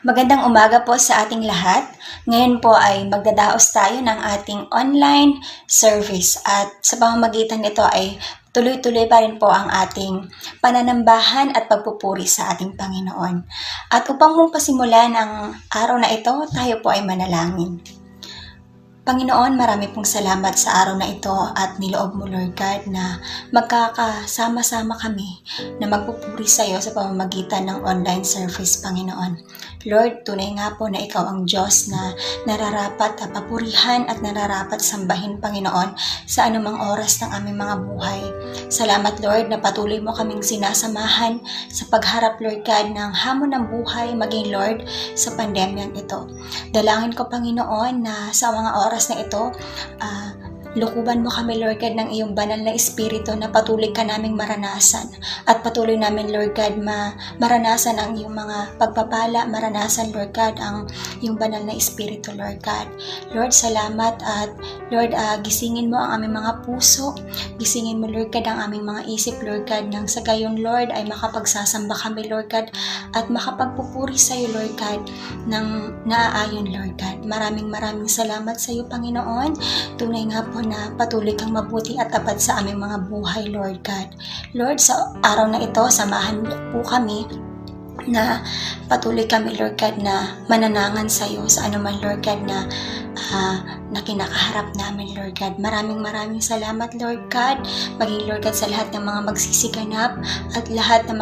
Magandang umaga po sa ating lahat. Ngayon po ay magdadaos tayo ng ating online service at sa pamamagitan nito ay tuloy-tuloy pa rin po ang ating pananambahan at pagpupuri sa ating Panginoon. At upang mong pasimulan ang araw na ito, tayo po ay manalangin. Panginoon, marami pong salamat sa araw na ito at niloob mo, Lord God, na magkakasama-sama kami na magpupuri sa iyo sa pamamagitan ng online service, Panginoon. Lord, tunay nga po na ikaw ang Diyos na nararapat papurihan at nararapat sambahin, Panginoon, sa anumang oras ng aming mga buhay. Salamat, Lord, na patuloy mo kaming sinasamahan sa pagharap, Lord God, ng hamon ng buhay, maging, Lord, sa pandemyang ito. Dalangin ko, Panginoon, na sa mga oras na ito, lukuban mo kami, Lord God, ng iyong banal na espiritu na patuloy ka naming maranasan at patuloy namin, Lord God, maranasan ang iyong mga pagpapala, maranasan, Lord God, ang iyong banal na espiritu, Lord God. Lord, salamat at Lord, gisingin mo ang aming mga puso, gisingin mo, Lord God, ang aming mga isip, Lord God, nang sa gayon, Lord, ay makapagsasamba kami, Lord God, at makapagpupuri sa iyo, Lord God, ng naaayon, Lord God. Maraming salamat sa iyo, Panginoon. Tunay nga po na patuloy kang mabuti at tapat sa aming mga buhay, Lord God. Lord, sa araw na ito, samahan mo po kami na patuloy kami, Lord God, na mananangan sa iyo sa anuman, Lord God, na kinakaharap namin, Lord God. Maraming salamat, Lord God. Maging, Lord God, sa lahat ng mga magsisiganap at lahat na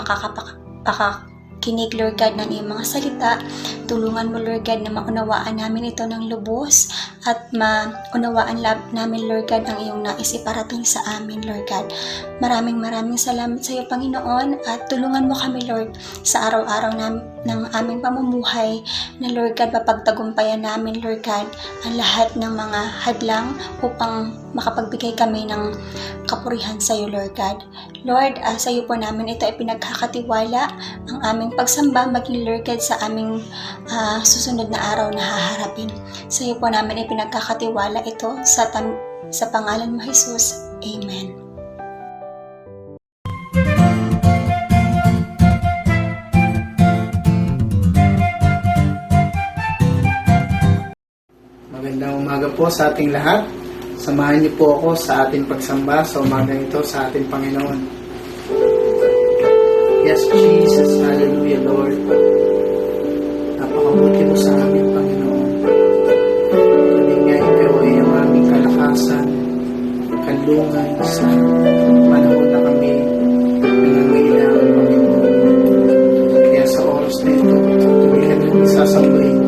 kinig, Lord God, ng iyong mga salita. Tulungan mo, Lord God, na maunawaan namin ito ng lubos at maunawaan namin, Lord God, ang iyong nais iparating sa amin, Lord God. Maraming salamat sa iyo, Panginoon, at tulungan mo kami, Lord, sa araw-araw ng aming pamumuhay na, Lord God, mapagtagumpayan namin, Lord God, ang lahat ng mga hadlang upang makapagbigay kami ng kapurihan sa iyo, Lord God. Lord, sa iyo po namin ito ay pinagkakatiwala ang aming pagsamba, maging, Lord God, sa aming susunod na araw na haharapin. Sa iyo po namin ay pinagkakatiwala ito sa pangalan mo, Jesus. Amen. Magandang umaga po sa ating lahat. Samahan niyo po ako sa ating pagsamba sa umaga ito sa ating Panginoon. Yes, Jesus. Hallelujah, Lord. Napakabuti mo sa aming Panginoon. Kami nga ikaw ay ang aming kalakasan, kanlungan sa panahon na kami nangangailangan, Panginoon. Kaya sa oras na ito, tuloy ka namin sasambahin,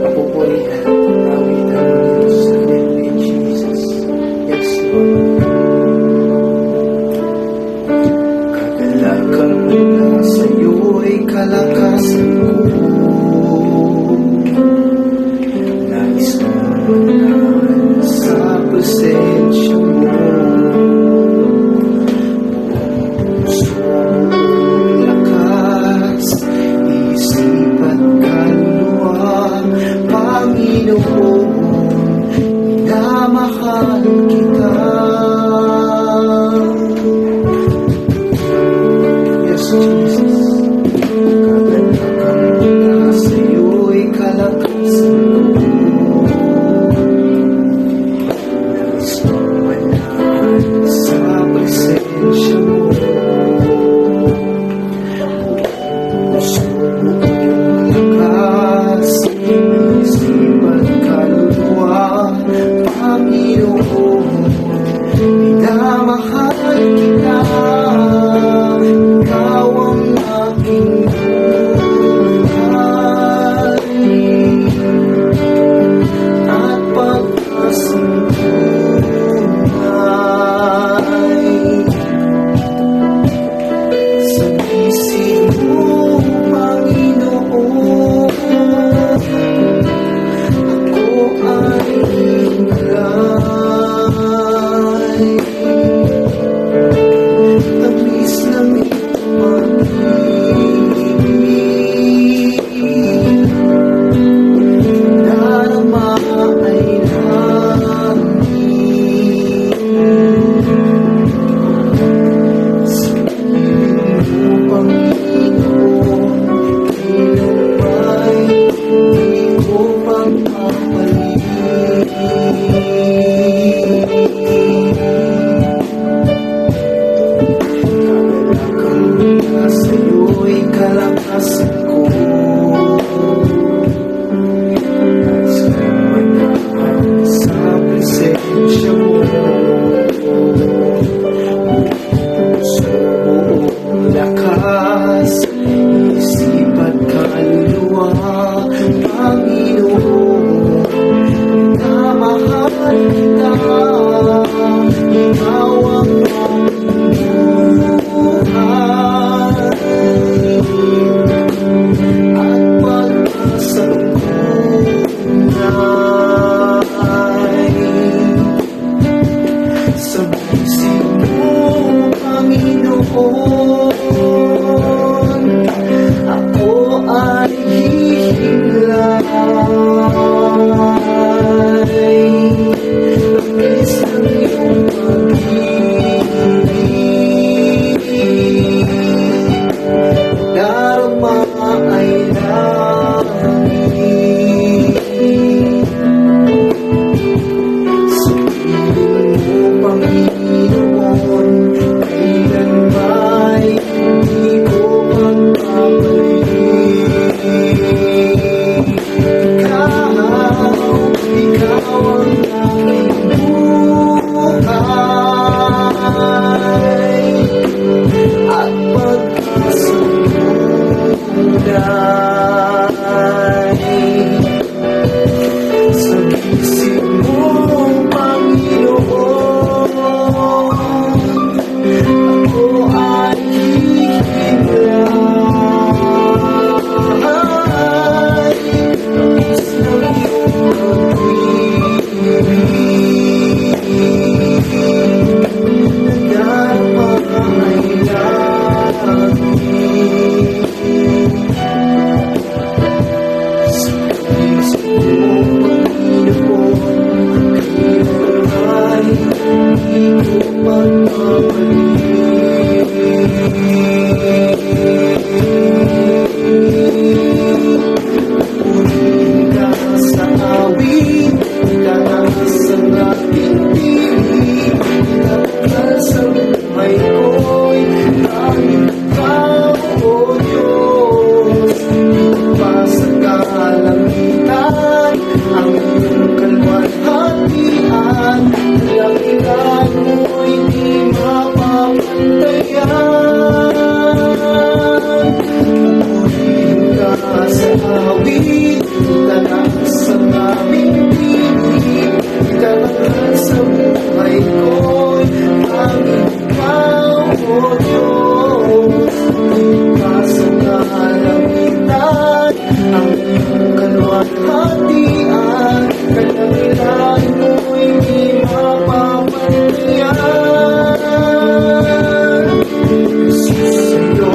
papupurihan, tawitan mo Diyos. Hallelujah, Jesus. Yes, Lord. Kagalakan mo na sa iyo ay kalakasan ko. Nais ko manahan sa presensya mo. Puso lakas, isip at kaluluwa, Panginoon. Panginoon, minamahal kita, ikaw ang buhay at pagkasanggunian. Sa bisig mo, Panginoon, ako ay hihimlay. Labis ng iyong pag-ibig, darama ay langit. Sa piling mo, Panginoon, kailan ba'y hindi ko magpapalik? Ikaw ang aking buhay at pagkasanggunian. Sa bisig mo, Panginoon, ako ay hihimlay. Labis ng iyong pag-ibig, nadarama ay langit. Sa bisig mo, Panginoon, kailan ba'y hindi ko magpapalik? Purihin ka sa awit, itataas ang aking piling, itataas ang buhay ko'y tanging ikaw, O Diyos. Pa sa kalangitan, ang iyong kalwalhatian, dakilan mo'y di mapapantayan. Purihin ka sa awit, itataas ang aming tinig, itataas ang buhay ko'y tanging ikaw, O Diyos. Pa sa kalangitan, ang iyong kalwalhatian, kalangitan mo'y di mapapantayan. Jesus, sa'yo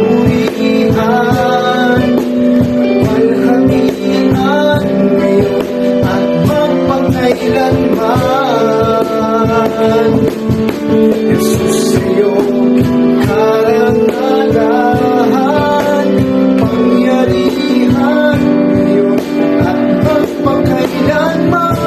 kapurihan, walhatian ngayon at magpakailanman. Jesus, sa'yo karangalan, pangyarihan ngayon at magpakailanman.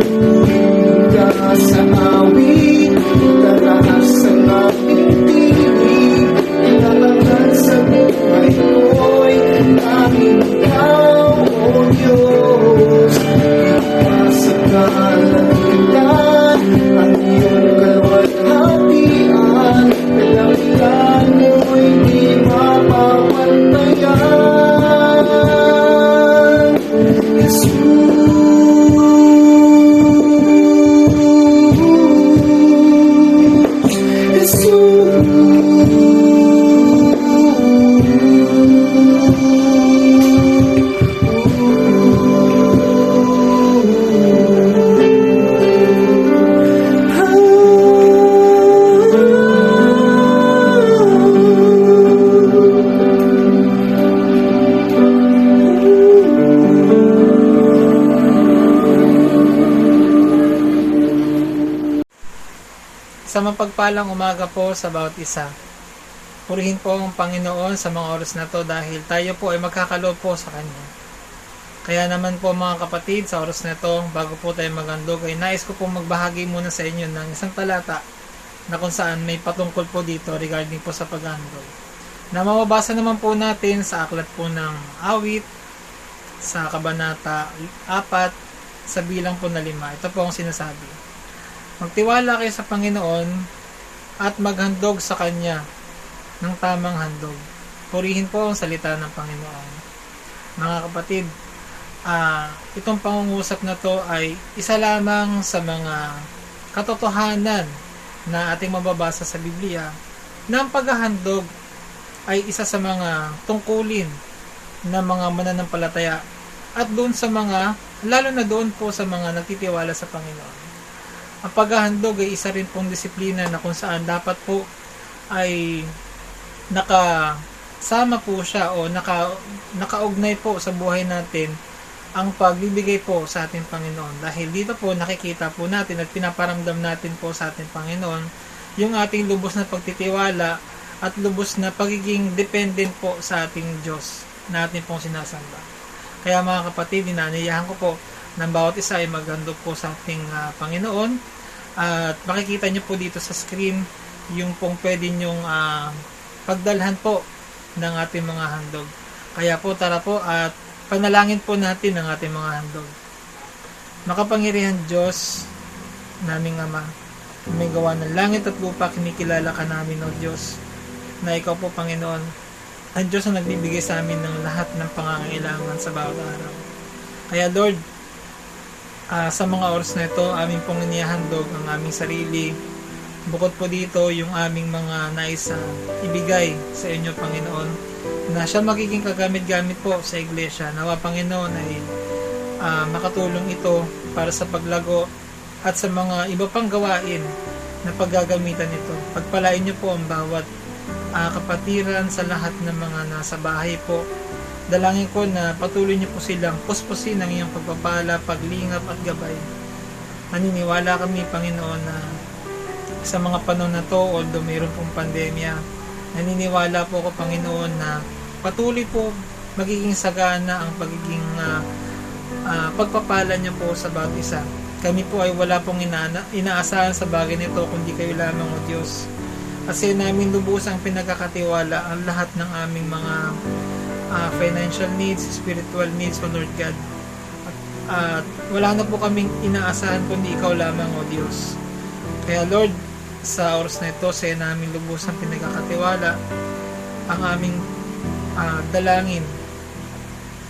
Purihin ka sa awit, itataas ang aking tinig, itataas sa buhay ko'y tanging ikaw, O Diyos. Pa sa kalangitan, ang iyong kalwalhatian, kalangitan mo'y di mapapantayan. Sa mapagpalang umaga po sa bawat isa. Purihin po ang Panginoon sa mga oras na to dahil tayo po ay magkakaloob po sa Kanya. Kaya naman po mga kapatid, sa oras na to, bago po tayo magandog, ay nais ko po magbahagi muna sa inyo ng isang talata na kung saan may patungkol po dito regarding po sa paghandog. Na mababasa naman po natin sa aklat po ng Awit, sa Kabanata 4, sa bilang po na 5. Ito po ang sinasabi. Magtiwala kayo sa Panginoon at maghandog sa Kanya ng tamang handog. Purihin po ang salita ng Panginoon. Mga kapatid, itong pangungusap na to ay isa lamang sa mga katotohanan na ating mababasa sa Biblia na ang paghahandog ay isa sa mga tungkulin ng mga mananampalataya at doon sa mga, lalo na doon po sa mga nagtitiwala sa Panginoon. Ang paghahandog ay isa rin pong disiplina na kung saan dapat po ay nakasama po siya o nakaugnay po sa buhay natin ang pagbibigay po sa ating Panginoon. Dahil dito po nakikita po natin at pinaparamdam natin po sa ating Panginoon yung ating lubos na pagtitiwala at lubos na pagiging dependent po sa ating Diyos na ating pong sinasamba. Kaya mga kapatid, inaaniyahan ko po ng bawat isa ay maghandog po sa ating Panginoon. At makikita nyo po dito sa screen yung pong pwede nyong pagdalhan po ng ating mga handog. Kaya po tara po at panalangin po natin ang ating mga handog. Makapangyarihan Diyos, naming Ama, may gawa ng langit at lupa, kinikilala ka namin, O Diyos, na Ikaw po, Panginoon, ang Diyos na nagbibigay sa amin ng lahat ng pangangailangan sa bawat araw. Kaya Lord, sa mga oras na ito, aming pong inihahandog ang aming sarili. Bukod po dito, yung aming mga nais ibigay sa inyo, Panginoon, na siya magiging kagamit-gamit po sa iglesia. Nawa, Panginoon, ay makatulong ito para sa paglago at sa mga iba pang gawain na paggagamitan nito. Pagpalain niyo po ang bawat kapatiran sa lahat ng mga nasa bahay po. Dalangin ko na patuloy niyo po silang puspusin ng iyong pagpapala, paglingap at gabay. Naniniwala kami, Panginoon, na sa mga panahon na to, although mayroon pong pandemya, naniniwala po ako, Panginoon, na patuloy po magiging sagana ang pagiging pagpapala niyo po sa bawat isa. Kami po ay wala pong inaasahan sa bagay nito kundi kayo lamang, O Diyos. Kasi namin lubusang pinagkakatiwala ang lahat ng aming mga financial needs, spiritual needs, O Lord God. At wala na po kaming inaasahan kundi Ikaw lamang, O Diyos. Kaya Lord, sa oras na ito, sa namin lubusang pinagkakatiwala ang aming dalangin.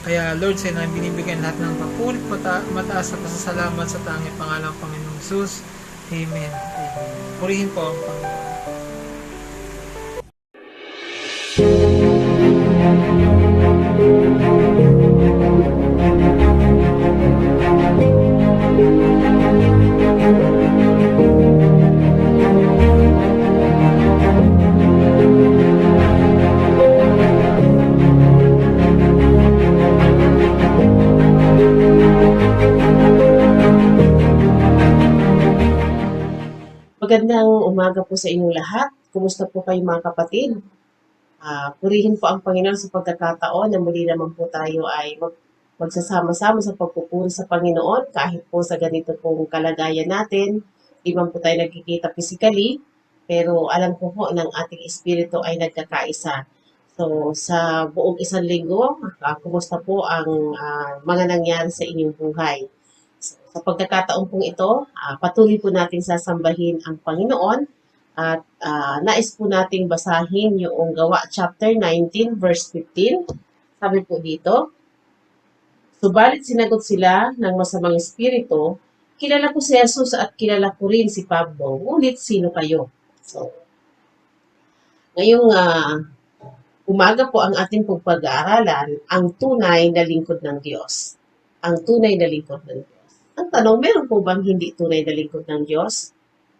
Kaya Lord, sa namin binibigyan lahat ng papulit, mataas na pasasalamat sa tanging pangalang Panginoong Jesus. Amen. Amen. Purihin po ang Panginoon. Magandang umaga po sa inyong lahat. Kumusta po kayo mga kapatid? Purihin po ang Panginoon sa pagkakataon na muli naman po tayo ay magsasama-sama sa pagpupuri sa Panginoon kahit po sa ganito pong kalagayan natin. Di man po tayo nagkikita physically, pero alam ko po ng ating espiritu ay nagkakaisa. So sa buong isang linggo, kumusta po ang mga nangyari sa inyong buhay? Sa pagkakataon pong ito, patuloy po natin sasambahin ang Panginoon at nais po nating basahin yung Gawa chapter 19 verse 15. Sabi po dito, subalit sinagot sila ng masamang espiritu, kilala ko si Jesus at kilala ko rin si Pablo, ngunit sino kayo? So, ngayong umaga po ang ating pag-aaralan ang tunay na lingkod ng Diyos. Ang tunay na lingkod ng Diyos. Ang tanong, meron po bang hindi tunay na lingkod ng Diyos?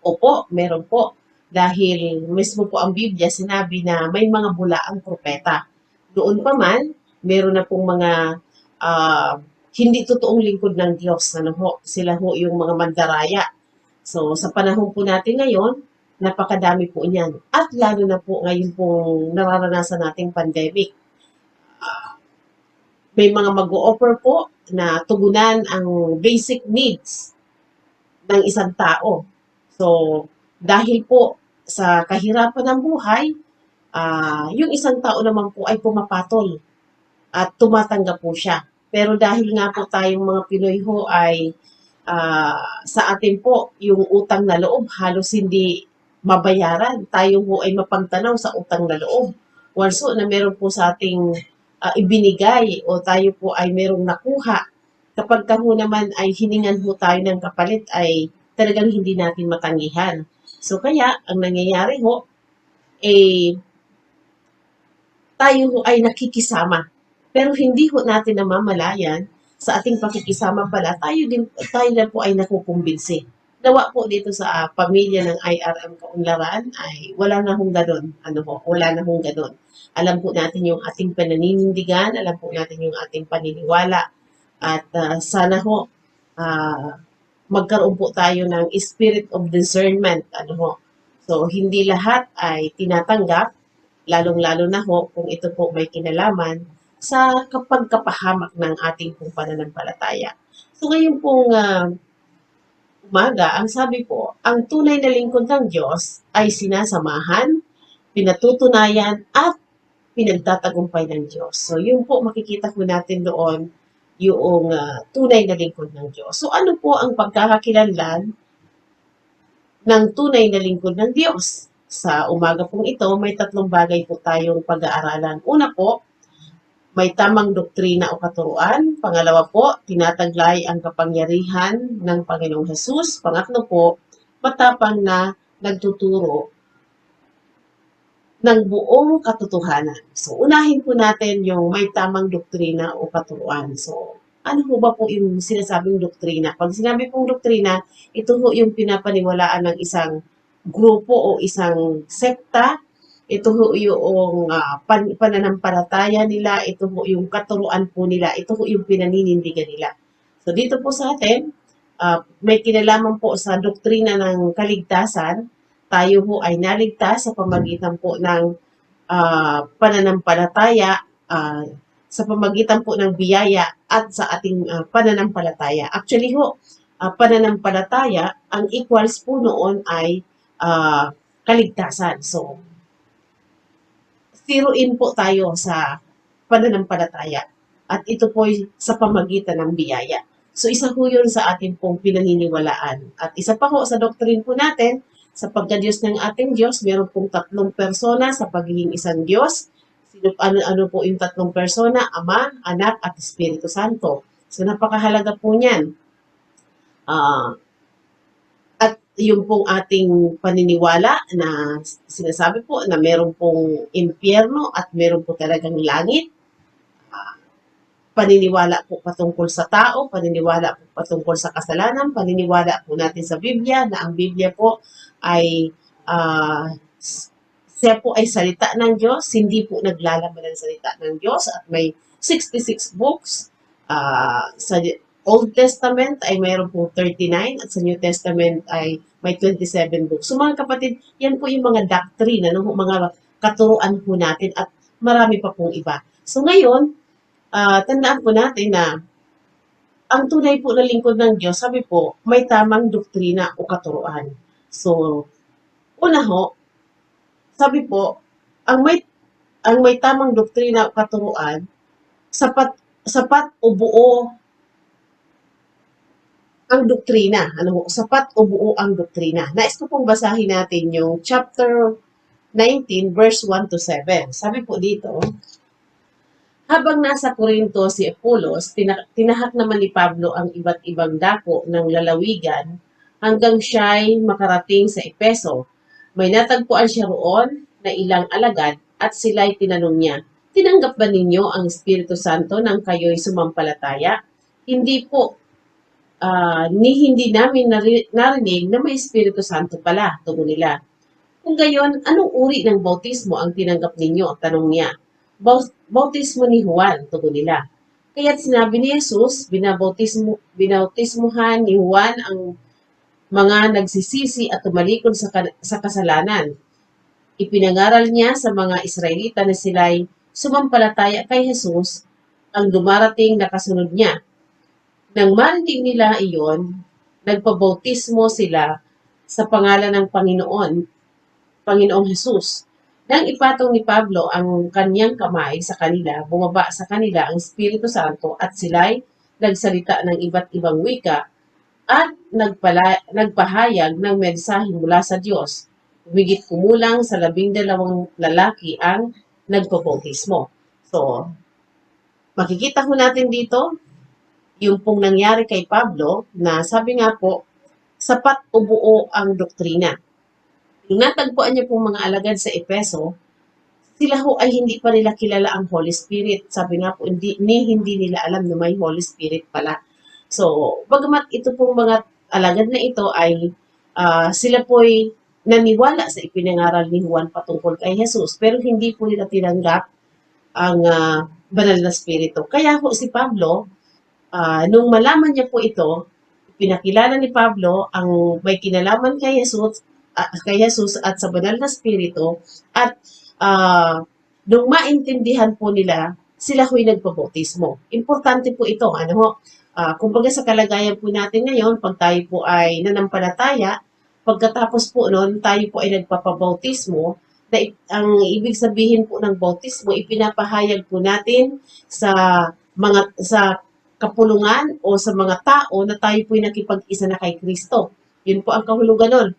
Opo, meron po. Dahil mismo po ang Biblia sinabi na may mga bulaang propeta. Doon pa man, meron na pong mga hindi totoong lingkod ng Diyos. Ano ho? Sila ho yung mga mandaraya. So, sa panahon po natin ngayon, napakadami po niyan. At lalo na po ngayon pong nararanasan nating pandemic. May mga mag-o-offer po na tugunan ang basic needs ng isang tao. So, dahil po sa kahirapan ng buhay, yung isang tao naman po ay pumapatol at tumatanggap po siya. Pero dahil nga po tayong mga Pinoy ho ay sa atin po yung utang na loob halos hindi mabayaran. Tayo ho ay mapagtanaw sa utang na loob. once na meron po sa ating ibinigay o tayo po ay merong nakuha, kapag ka ho naman ay hiningan ho tayo ng kapalit ay talagang hindi natin matanggihan. So kaya, ang nangyayari ho, eh, tayo ho ay nakikisama. Pero hindi ho natin namamalayan sa ating pakikisama pala, tayo na po ay nakukumbinsi. Nawa po dito sa pamilya ng IRM Kaunlaran ay wala na hong ganon. Wala na hong ganon. Alam po natin yung ating pananinindigan, alam po natin yung ating paniniwala. At sana ho, magkaroon po tayo ng spirit of discernment. So, hindi lahat ay tinatanggap, lalong-lalo na ho kung ito po may kinalaman sa kapagkapahamak ng ating pong pananampalataya. So, ngayon pong umaga, ang sabi po, ang tunay na lingkod ng Diyos ay sinasamahan, pinatutunayan, at pinagtatagumpay ng Diyos. So, yun po makikita po natin doon yung tunay na lingkod ng Diyos. So, ano po ang pagkakakilanlan ng tunay na lingkod ng Diyos? Sa umaga pong ito, may 3 bagay po tayong pag-aaralan. Una po, may tamang doktrina o katuruan. Pangalawa po, tinataglay ang kapangyarihan ng Panginoong Hesus. Pangatlo po, matapang na nagtuturo ng buong katotohanan. So, unahin po natin yung may tamang doktrina o katuruan. So, ano po ba po yung sinasabing doktrina? Pag sinabi pong doktrina, ito po yung pinapaniwalaan ng isang grupo o isang sekta. Ito po yung pananampalataya nila. Ito po yung katuruan po nila. Ito po yung pinaninindigan nila. So, dito po sa atin, may kinalaman po sa doktrina ng kaligtasan. Tayo po ay naligtas sa pamagitan po ng pananampalataya, sa pamagitan po ng biyaya at sa ating pananampalataya. Actually ho, pananampalataya, ang equals po noon ay kaligtasan. So, zeroin po tayo sa pananampalataya. At ito po ay sa pamagitan ng biyaya. So, isa po yun sa ating pong pinaniniwalaan. At isa pa po sa doctrine po natin, sa pagka-Diyos ng ating Diyos, meron pong 3 persona sa pagiging isang Diyos. Ano po yung 3 persona? Ama, Anak, at Espiritu Santo. So, napakahalaga po niyan. At yung pong ating paniniwala na sinasabi po na meron pong impyerno at meron po talagang langit. Paniniwala po patungkol sa tao, paniniwala po patungkol sa kasalanan, paniniwala po natin sa Biblia na ang Biblia po ay siya po ay salita ng Diyos, hindi po naglalaman ng salita ng Diyos at may 66 books. Sa Old Testament ay mayroon po 39 at sa New Testament ay may 27 books. So mga kapatid, yan po yung mga doctrine, mga katuruan po natin at marami pa pong iba. So ngayon, tandaan po natin na ang tunay po na lingkod ng Diyos, sabi po, may tamang doktrina o katuruan. So, una ho, sabi po, ang may tamang doktrina o katuruan, sapat o buo ang doktrina. Sapat o buo ang doktrina. Nais ko pong basahin natin yung chapter 19, verse 1 to 7. Sabi po dito, habang nasa Corinto si Apolos, tinahak naman ni Pablo ang iba't ibang dako ng lalawigan hanggang siya'y makarating sa Epeso. May natagpuan siya roon na ilang alagad at sila'y tinanong niya, tinanggap ba ninyo ang Espiritu Santo nang kayo'y sumampalataya? Hindi po. Hindi namin narinig na may Espiritu Santo pala, tugon nila. Kung gayon, anong uri ng bautismo ang tinanggap ninyo? Tanong niya. Bautismo ni Juan, tugon nila. Kaya't sinabi ni Jesus, binautismuhan ni Juan ang mga nagsisisi at tumalikod sa kasalanan. Ipinangaral niya sa mga Israelita na sila'y sumampalataya kay Jesus ang dumarating na kasunod niya. Nang marinig nila iyon, nagpabautismo sila sa pangalan ng Panginoong Jesus. Nang ipatong ni Pablo ang kanyang kamay sa kanila, bumaba sa kanila ang Espiritu Santo at sila'y nagsalita ng iba't ibang wika at nagpahayag ng mensahe mula sa Diyos. Humigit kumulang sa 12 lalaki ang nagpabautismo. So, makikita ho natin dito yung pong nangyari kay Pablo na sabi nga po, sapat o buo ang doktrina. Yung natagpuan niya pong mga alagad sa Epeso, sila ho ay hindi pa nila kilala ang Holy Spirit. Sabi nga po, hindi nila alam na may Holy Spirit pala. So, bagamat ito pong mga alagad na ito ay sila po'y naniwala sa ipinangaral ni Juan patungkol kay Jesus, pero hindi po nila tinanggap ang banal na spirito. Kaya po si Pablo, nung malaman niya po ito, pinakilala ni Pablo ang may kinalaman kay Jesus at sa banal na spirito, at nung maintindihan po nila, sila ho'y nagpabautismo. Importante po ito, ano ho? Kumbaga sa kalagayan po natin ngayon, pag tayo po ay nanampalataya, pagkatapos po noon, tayo po ay nagpapabautismo, na ang ibig sabihin po ng bautismo, ipinapahayag po natin sa sa kapulungan o sa mga tao na tayo po ay nakipag-isa na kay Kristo. Yun po ang kahulugan nun.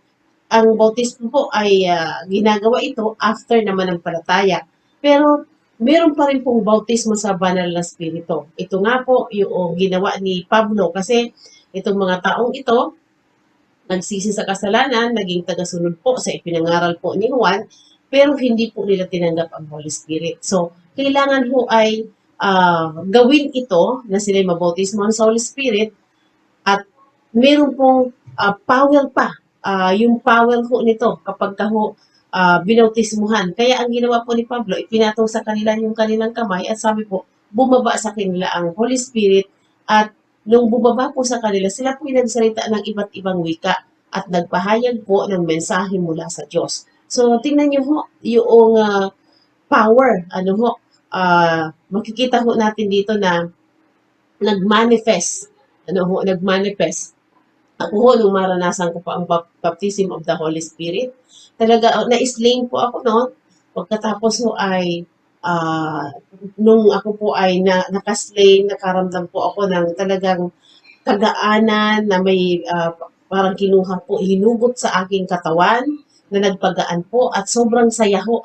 Ang bautismo po ay ginagawa ito after naman ng palataya. Pero meron pa rin pong bautismo sa banal na spirito. Ito nga po yung ginawa ni Pablo kasi itong mga taong ito, nagsisi sa kasalanan, naging tagasunod po sa ipinangaral po ni Juan, pero hindi po nila tinanggap ang Holy Spirit. So, kailangan po ay gawin ito na sila mabautismo sa Holy Spirit at meron pong power pa. Yung power po nito kapag ka ho binautismuhan. Kaya ang ginawa po ni Pablo, ipinatong sa kanila yung kanilang kamay at sabi po, bumaba sa kanila ang Holy Spirit at nung bumaba po sa kanila, sila po nagsalita ng iba't ibang wika at nagpahayag po ng mensahe mula sa Diyos. So, tingnan niyo ho, yung power, makikita ho natin dito na nag-manifest. Nag-manifest. Ako ho, nung maranasan ko pa ang baptism of the Holy Spirit, talaga, na-slain po ako noon. Pagkatapos ho ay, nung ako po ay nakaslain, nakaramdam po ako ng talagang kagaanan na may parang kinuha po, hinugot sa aking katawan na nagpagaan po at sobrang saya ho,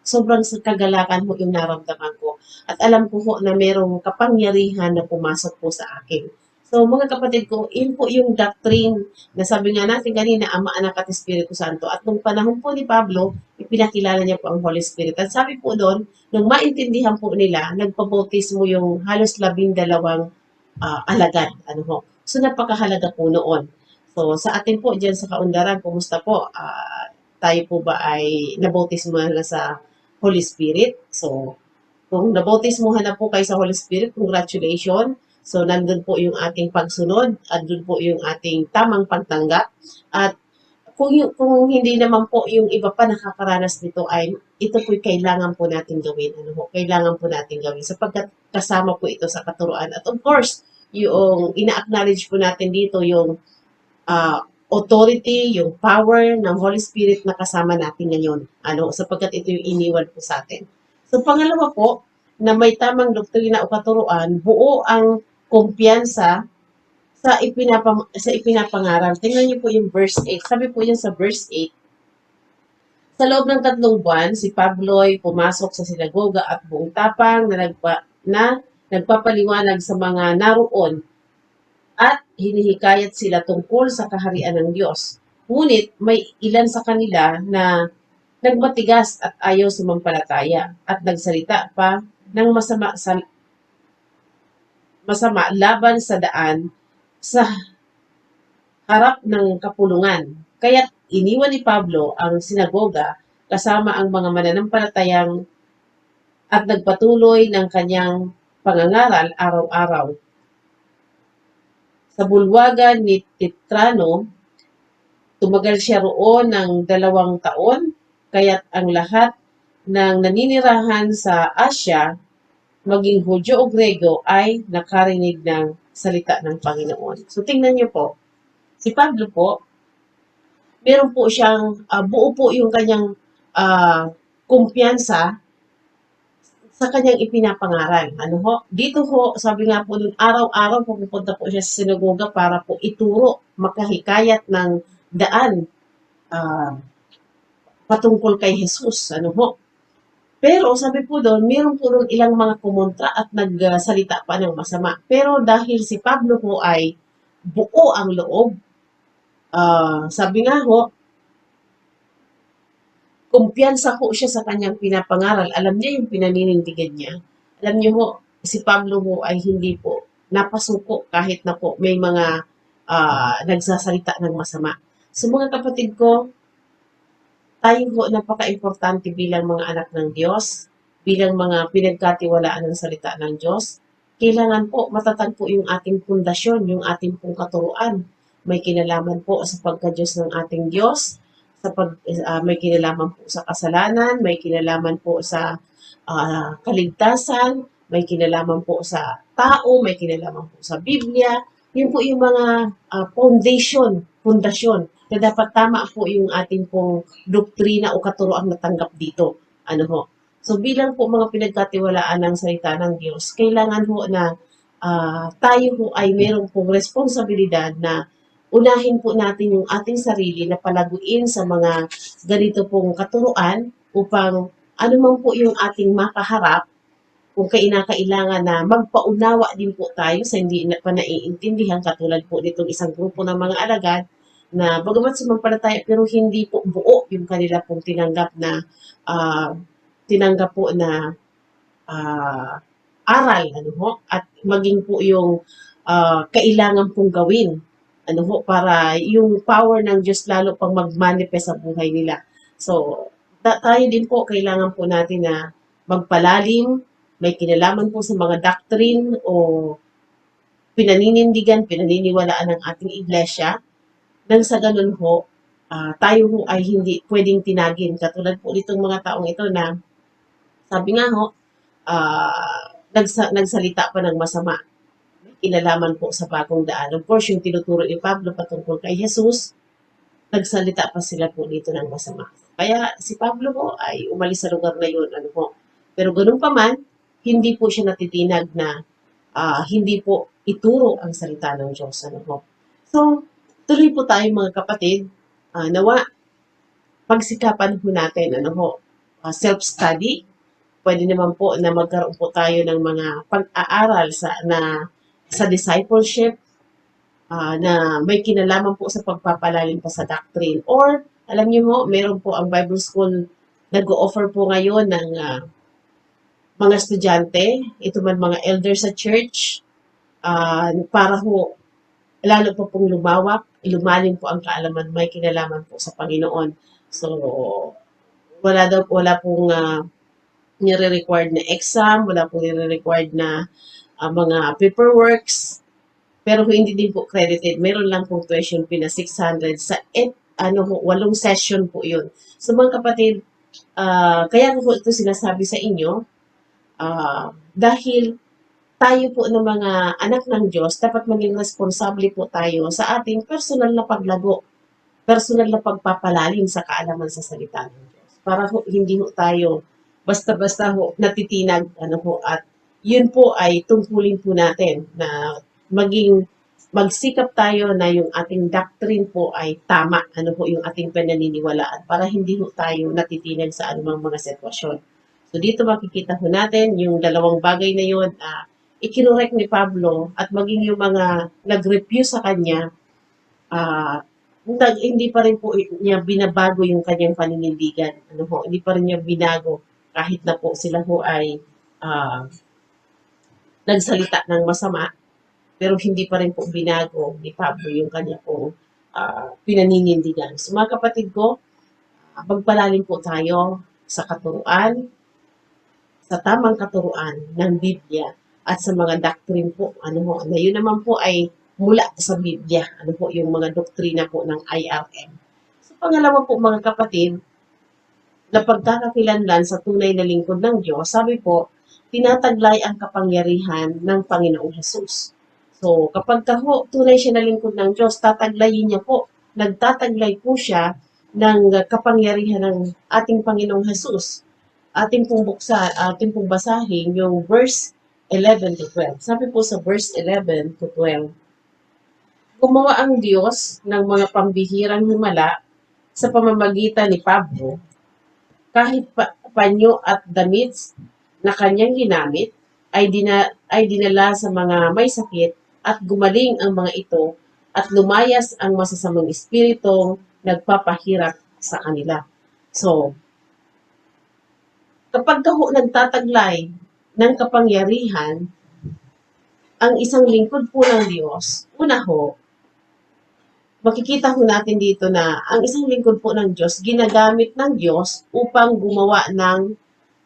sobrang kagalakan ho yung naramdaman ko. At alam ko ho na merong kapangyarihan na pumasok po sa akin. So mga kapatid ko, yun po yung doctrine na sabi nga natin kanina, Ama, Anak at Espiritu Santo. At nung panahon po ni Pablo, ipinakilala niya po ang Holy Spirit. At sabi po doon, nung maintindihan po nila, nagpabautismo yung halos 12 alagad. So napakahalaga po noon. So sa atin po dyan sa Kaundaran, kumusta po? Tayo po ba ay nabautismo na sa Holy Spirit? So kung nabautismuhan na po kayo sa Holy Spirit, congratulations. So, nandun po yung ating pagsunod at doon po yung ating tamang pagtanggap. At kung hindi naman po yung iba pa nakakaranas nito ay ito po kailangan po natin gawin. Kailangan po natin gawin sapagkat kasama po ito sa katuruan. At of course, yung ina-acknowledge po natin dito yung authority, yung power ng Holy Spirit na kasama natin ngayon. Sapagkat ito yung iniwan po sa atin. So, pangalawa po, na may tamang doktrina o katuruan, buo ang kumpiyansa sa ipinapangaral. Tingnan niyo po yung verse 8. Sabi po yan sa verse 8, sa loob ng 3 buwan, si Pablo ay pumasok sa sinagoga at buong tapang na nagpapaliwanag sa mga naroon at hinihikayat sila tungkol sa kaharian ng Diyos. Ngunit may ilan sa kanila na nagmatigas at ayaw sumampalataya at nagsalita pa ng masama laban sa daan sa harap ng kapulungan. Kaya't iniwan ni Pablo ang sinagoga kasama ang mga mananampalatayang at nagpatuloy ng kanyang pangangaral araw-araw. Sa bulwagan ni Titrano, tumagal siya roon ng 2 taon, kaya't ang lahat ng naninirahan sa Asya, maging Hudyo o Grego, ay nakarinig ng salita ng Panginoon. So, tingnan niyo po. Si Pablo po, meron po siyang, buo po yung kanyang kumpiyansa sa kanyang ipinapangaral. Dito ho, sabi nga po nun, araw-araw pupunta po siya sa sinagoga para po ituro, makahikayat ng daan patungkol kay Jesus. Pero sabi po doon, meron po doon ilang mga kumontra at nagsalita pa ng masama. Pero dahil si Pablo po ay buo ang loob, sabi nga ho, kumpiyansa ho siya sa kanyang pinapangaral. Alam niya yung pinaninindigan niya. Alam niyo ho, si Pablo ho ay hindi po napasuko kahit na po may mga nagsasalita ng masama. So mga kapatid ko, tayo ho napaka-importante bilang mga anak ng Diyos, bilang mga pinagkatiwalaan ng salita ng Diyos. Kailangan po matatag po yung ating pundasyon, yung ating pong katuruan. May kinalaman po sa pagka-Diyos ng ating Diyos, may kinalaman po sa kasalanan, may kinalaman po sa kaligtasan, may kinalaman po sa tao, may kinalaman po sa Biblia. Yun po yung mga pundasyon na dapat tama po yung ating pong doktrina o katuroang natanggap dito. Ano ho? So bilang po mga pinagkatiwalaan ng salita ng Diyos, kailangan ho na tayo ho ay meron pong responsibilidad na unahin po natin yung ating sarili na palaguin sa mga ganito pong katuruan upang ano man po yung ating makaharap kung kailangan na magpaunawa din po tayo sa hindi na pa naiintindihan katulad po nitong isang grupo ng mga alagad na bagamat sumampalataya pero hindi po buo yung kanila pong ah, tinanggap po na ah, aral ano ho at maging po yung kailangan pong gawin ano ho para yung power ng Diyos lalo pang mag-manifest sa buhay nila. So tayo din po kailangan po natin na magpalalim, may kinalaman po sa mga doctrine o pinaniniwalaan ng ating iglesia nang sa ganun ho, tayo ho ay hindi pwedeng tinagin. Katulad po nitong mga taong ito na sabi nga ho, nagsalita pa ng masama. May kinalaman po sa bagong daan. Of course, yung tinuturo ni Pablo patungkol kay Jesus, nagsalita pa sila po dito ng masama. Kaya si Pablo po ay umalis sa lugar na yun. Ano po. Pero ganun pa man, hindi po siya natitinag na hindi po ituro ang salita ng Diyos. Ano po. So, tuloy po tayo mga kapatid. Nawa, pagsikapan po natin, ano ho, self-study. Pwede naman po na magkaroon po tayo ng mga pag-aaral sa discipleship, na may kinalaman po sa pagpapalalim pa sa doctrine. Or, alam niyo mo, meron po ang Bible School nag-o-offer po ngayon ng mga estudyante, ito man mga elders sa church, para ho, lalo po pong lumalim po ang kaalaman, may kinalaman po sa Panginoon. So, wala pong nire-required na exam, wala pong nire-required na mga paperworks, pero hindi din po credited. Meron lang pong tuition fee na 600 sa 8 session po yun. So mga kapatid, kaya ko po ito sinasabi sa inyo, dahil tayo po ng mga anak ng Diyos, dapat maging responsable po tayo sa ating personal na paglago, personal na pagpapalalim sa kaalaman sa salita ng Diyos. Para ho, hindi ho tayo basta-basta ho natitinag ano ho, at yun po ay tungkulin po natin na magsikap tayo na yung ating doctrine po ay tama, ano po yung ating pananiniwalaan para hindi ho tayo natitinag sa anumang mga sitwasyon. So dito makikita ho natin yung dalawang bagay na yun, ikinurek ni Pablo at maging yung mga nag-review sa kanya, hindi pa rin po niya binabago yung kanyang paninindigan. Ano ho, hindi pa rin niya binago kahit na po sila ho ay nagsalita ng masama, pero hindi pa rin po binago ni Pablo yung kanya pong pinaninindigan. So mga kapatid ko, magpalalim po tayo sa katuruan, sa tamang katuruan ng Biblia at sa mga doctrine po, ano ho, na yun naman po ay mula sa Biblia, ano po yung mga doktrina po ng IRM. So pangalawa po mga kapatid, na pagkakakilanlan sa tunay na lingkod ng Diyos, sabi po, tinataglay ang kapangyarihan ng Panginoong Hesus. So, kapag tunay siya na lingkod ng Diyos, tataglayin niya po, nagtataglay po siya ng kapangyarihan ng ating Panginoong Hesus. Ating pong basahin yung verse 11 to 12. Sabi po sa verse 11 to 12, gumawa ang Diyos ng mga pambihirang himala sa pamamagitan ni Pablo, panyo at damit na kanyang ginamit ay dinala sa mga may sakit at gumaling ang mga ito at lumayas ang masasamang espiritong nagpapahirap sa kanila. So, kapag ka ho nagtataglay ng kapangyarihan ang isang lingkod po ng Diyos, una ho, makikita ho natin dito na ang isang lingkod po ng Diyos, ginagamit ng Diyos upang gumawa ng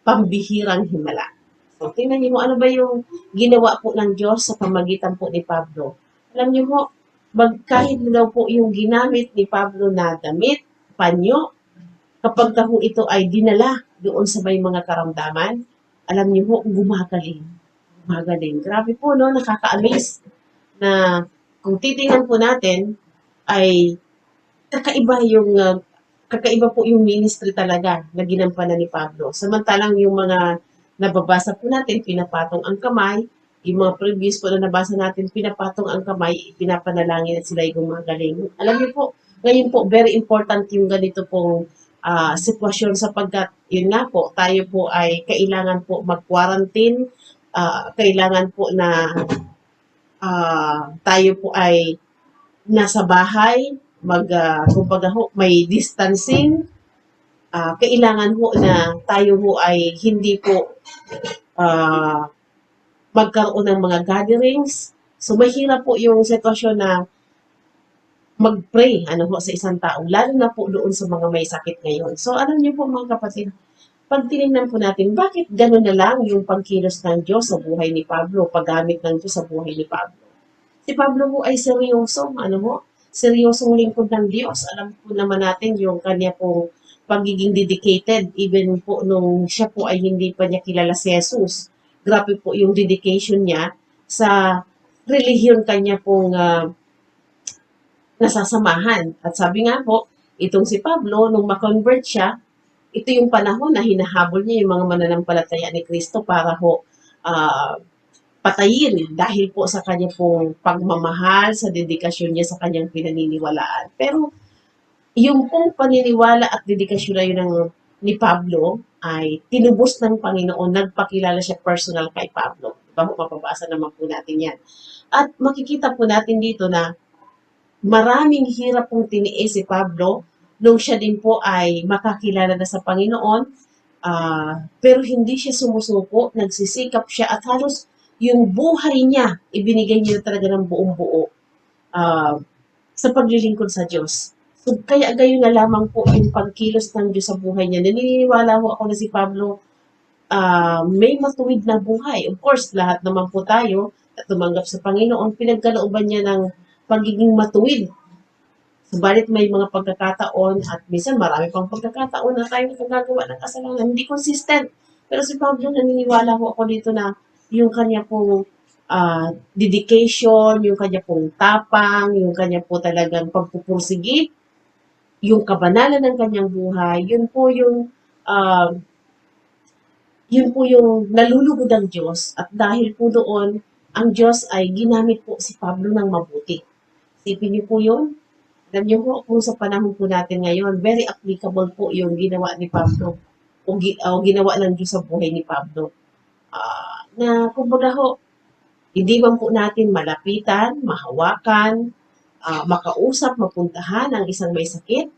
pambihirang himala. So, tingnan niyo mo, ano ba yung ginawa po ng Diyos sa pamagitan po ni Pablo? Alam niyo po, kahit daw po yung ginamit ni Pablo na damit, panyo, kapag ka ho ito ay dinala doon sa may mga karamdaman, alam niyo po, gumagaling. Gumagaling. Grabe po, no? Nakaka-amaze na kung titingnan po natin, ay kakaiba po yung ministry talaga na ginampanan ni Pablo. Samantalang yung mga nababasa po natin, pinapatong ang kamay, yung mga previous po na nabasa natin, pinapatong ang kamay, pinapanalangin at sila ay gumagaling. Alam niyo po, ngayon po, very important yung ganito pong sitwasyon sapagkat, yun nga po, tayo po ay kailangan po mag-quarantine, kailangan po na tayo po ay nasa bahay, kumbaga ho, may distancing, kailangan ho na tayo ho ay hindi po magkaroon ng mga gatherings. So, mahirap po yung sitwasyon na mag-pray sa isang tao, lalo na po doon sa mga may sakit ngayon. So, alam niyo po mga kapatid, pag tinignan po natin, bakit gano'n na lang yung pagkilos ng Diyos sa buhay ni Pablo, paggamit ng Diyos sa buhay ni Pablo? Si Pablo po ay seryoso, seryosong lingkod ng Diyos. Alam po naman natin yung kanya pong pagiging dedicated, even po nung siya po ay hindi pa niya kilala si Jesus. Grabe po yung dedication niya sa relihiyon kanya pong nasasamahan. At sabi nga po, itong si Pablo, nung ma-convert siya, ito yung panahon na hinahabol niya yung mga mananampalataya ni Kristo para ho patayin dahil po sa kanya pong pagmamahal, sa dedikasyon niya sa kanyang pinaniniwalaan. Pero yung pong paniniwala at dedikasyon na yun ni Pablo ay tinubos ng Panginoon, nagpakilala siya personal kay Pablo. Diba? Mapapabasa naman po natin yan. At makikita po natin dito na maraming hirap pong tiniis si Pablo nung siya din po ay makakilala na sa Panginoon, pero hindi siya sumusuko, nagsisikap siya at halos yung buhay niya, ibinigay niya talaga ng buong buo sa paglilingkod sa Diyos. So, kaya gayon na lamang po yung pagkilos ng Diyos sa buhay niya. Naniniwala ho ako na si Pablo may matuwid na buhay. Of course, lahat naman po tayo at tumanggap sa Panginoon, pinagkalooban niya ng pagiging matuwid. Subalit may mga pagkakataon at minsan marami pang pagkakataon na tayo nagagawa ng kasalanan. Hindi consistent. Pero si Pablo, naniniwala ho ako dito na yung kanya pong dedication, yung kanya pong tapang, yung kanya po talagang pagpupursige, yung kabanalan ng kanyang buhay, yun po yung nalulugod ang Diyos. At dahil po doon, ang Diyos ay ginamit po si Pablo ng mabuti. Isipin niyo po yun. Alam niyo po kung sa panahon po natin ngayon, very applicable po yung ginawa ni Pablo o ginawa ng Diyos sa buhay ni Pablo. Na kumbaga ho, hindi man po natin malapitan, mahawakan, makausap, mapuntahan ang isang may sakit.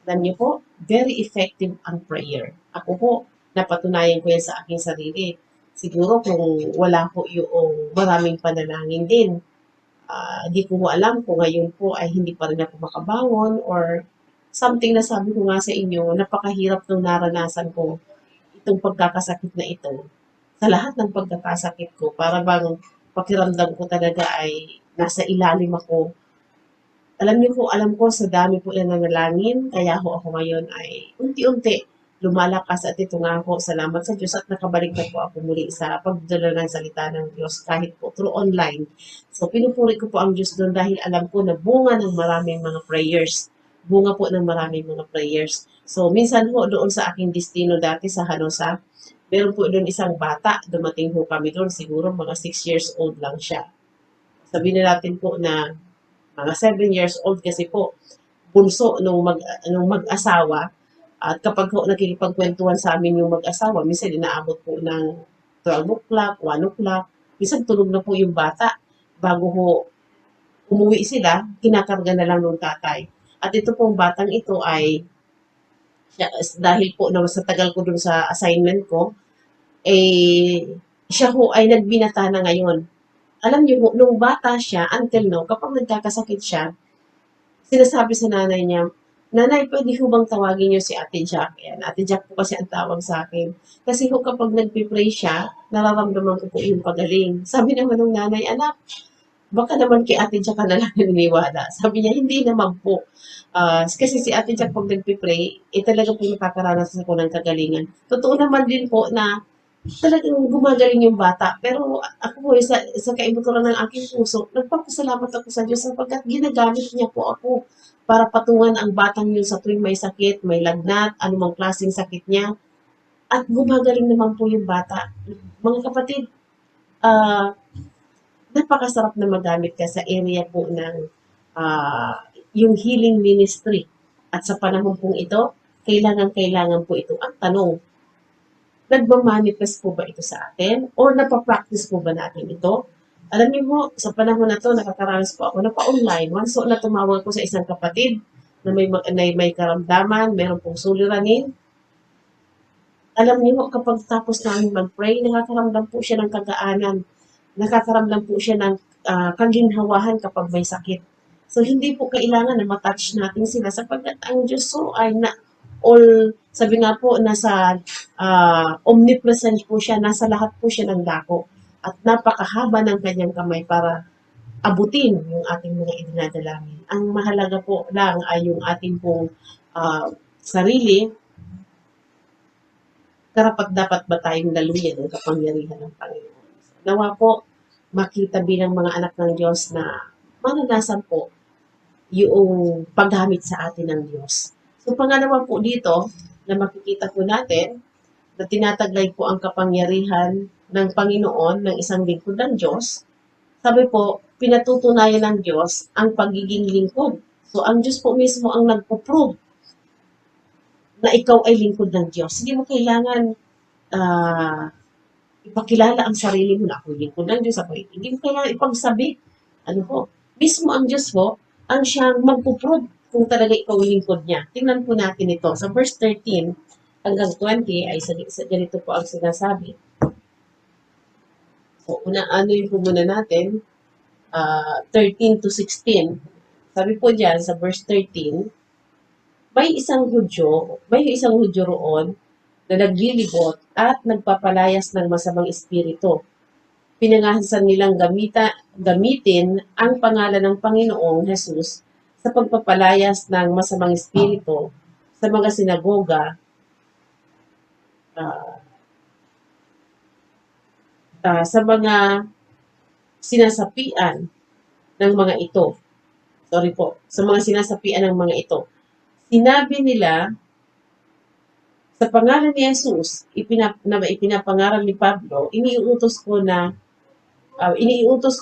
Alam niyo po, very effective ang prayer. Ako po, napatunayan ko yan sa aking sarili. Siguro kung wala po yung maraming panalangin din, di ko alam kung ngayon po ay hindi pa rin ako makabangon or something na sabi ko nga sa inyo, napakahirap nung naranasan ko itong pagkakasakit na ito. Sa lahat ng pagkakasakit ko, para bang pakiramdam ko talaga ay nasa ilalim ako. Alam ko sa dami po ng nanalangin, kaya ako ngayon ay unti-unti lumalakas at ito nga po, salamat sa Diyos at nakabalik na po ako muli sa pagdala ng salita ng Diyos kahit po through online. So pinupuri ko po ang Diyos doon dahil alam ko na bunga ng maraming mga prayers. Bunga po ng maraming mga prayers. So minsan po doon sa aking destino dati sa Hanosa, meron po doon isang bata, dumating po kami doon, siguro mga 6 years old lang siya. Sabihin na natin po na mga 7 years old kasi po, bunso nung mag-asawa, At kapag ho nakikipagkwentuhan sa amin yung mag-asawa, minsan inaabot po ng 12 o'clock, 1 o'clock, minsan tulog na po yung bata. Bago ho umuwi sila, kinakarga na lang ng tatay. At ito pong batang ito ay, dahil po na sa tagal ko dun sa assignment ko, eh, siya ho ay nagbinata na ngayon. Alam niyo ho, nung bata siya, until now, kapag nagkakasakit siya, sinasabi sa nanay niya, "Nanay, pwede ho bang tawagin niyo si Ate Jack?" Yan, Ate Jack po kasi ang tawag sa akin. Kasi ho kapag nagpe-pray siya, nararamdaman ko po yung pagaling. Sabi naman ng nanay, "Anak, baka naman kay Ate Jack ka na lang naniniwala." Sabi niya, "Hindi naman po." Kasi si Ate Jack 'pag nagpe-pray, talaga po nakakaranas ako ng kagalingan. Totoo naman din po na talagang gumagaling yung bata. Pero ako po, sa kaibuturan ng aking puso, nagpapasalamat ako sa Diyos sapagkat ginagamit niya po ako para patungan ang batang yun sa tuwing may sakit, may lagnat, anumang klaseng sakit niya. At gumagaling naman po yung bata. Mga kapatid, ah, napakasarap na magamit ka sa area po ng yung healing ministry. At sa panahon pong ito, kailangan-kailangan po ito. Ang tanong, nagmamanifest po ba ito sa atin? Or napapractice po ba natin ito? Alam niyo po, sa panahon na to, nakakaranas po ako na pa-online. Once so, na tumawag ko sa isang kapatid na may karamdaman, meron pong suliranin. Alam niyo po, kapag tapos namin mag-pray, nakakaramdam po siya ng kagaanan. Nakakaramdam po siya ng kaginhawahan kapag may sakit. So, hindi po kailangan na matouch natin sila sapagkat ang Diyos so ay sabi nga po, nasa omnipresent po siya, nasa lahat po siya ng dako. At napakahaba ng kanyang kamay para abutin yung ating mga idinadalangin. Ang mahalaga po lang ay yung ating pong sarili, karapat dapat ba tayong daluyan ng kapangyarihan ng Panginoon. Nawa po, makita bilang mga anak ng Diyos na mananasan po yung paggamit sa atin ng Diyos. So pangalawa po dito, na makikita po natin, na tinataglay po ang kapangyarihan ng Panginoon ng isang lingkod ng Diyos. Sabi po, pinatutunayan ng Diyos ang pagiging lingkod. So ang Diyos po mismo ang nagpo-prove na ikaw ay lingkod ng Diyos. Hindi mo kailangan ipakilala ang sarili mo na ako lingkod ng Diyos. Hindi mo kailangan ipagsabi. Ano po? Mismo ang Diyos po ang siyang magpo-prove kung talaga ikaw ay lingkod niya. Tingnan po natin ito. Sa verse 13 hanggang 20 ay ganito po ang sinasabi. So, ano yung po muna natin? 13 to 16. Sabi po diyan sa verse 13, may isang Hudyo roon na naglilibot at nagpapalayas ng masamang espiritu. Pinangahasan nilang gamitin ang pangalan ng Panginoong Jesus sa pagpapalayas ng masamang espiritu sa mga sinagoga, sa mga sinasapian ng mga ito. Sa mga sinasapian ng mga ito. Sinabi nila, sa pangalan ni Jesus, ipinapangaral ni Pablo, iniuutos ko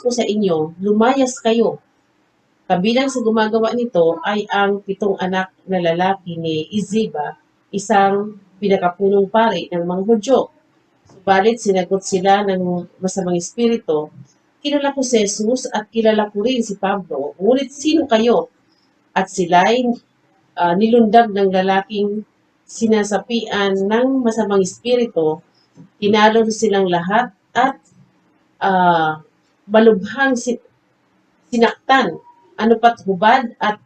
sa inyo, lumayas kayo. Kabilang sa gumagawa nito ay ang 7 anak na lalaki ni Iziba, isang pinakapunong pari ng mga Hudyo. Subalit sinagot sila ng masamang espiritu, kilala ko si Jesus at kilala ko rin si Pablo, ngunit sino kayo? At sila'y nilundag ng lalaking sinasapian ng masamang espiritu, tinalo silang lahat at malubhang sinaktan, ano pat hubad at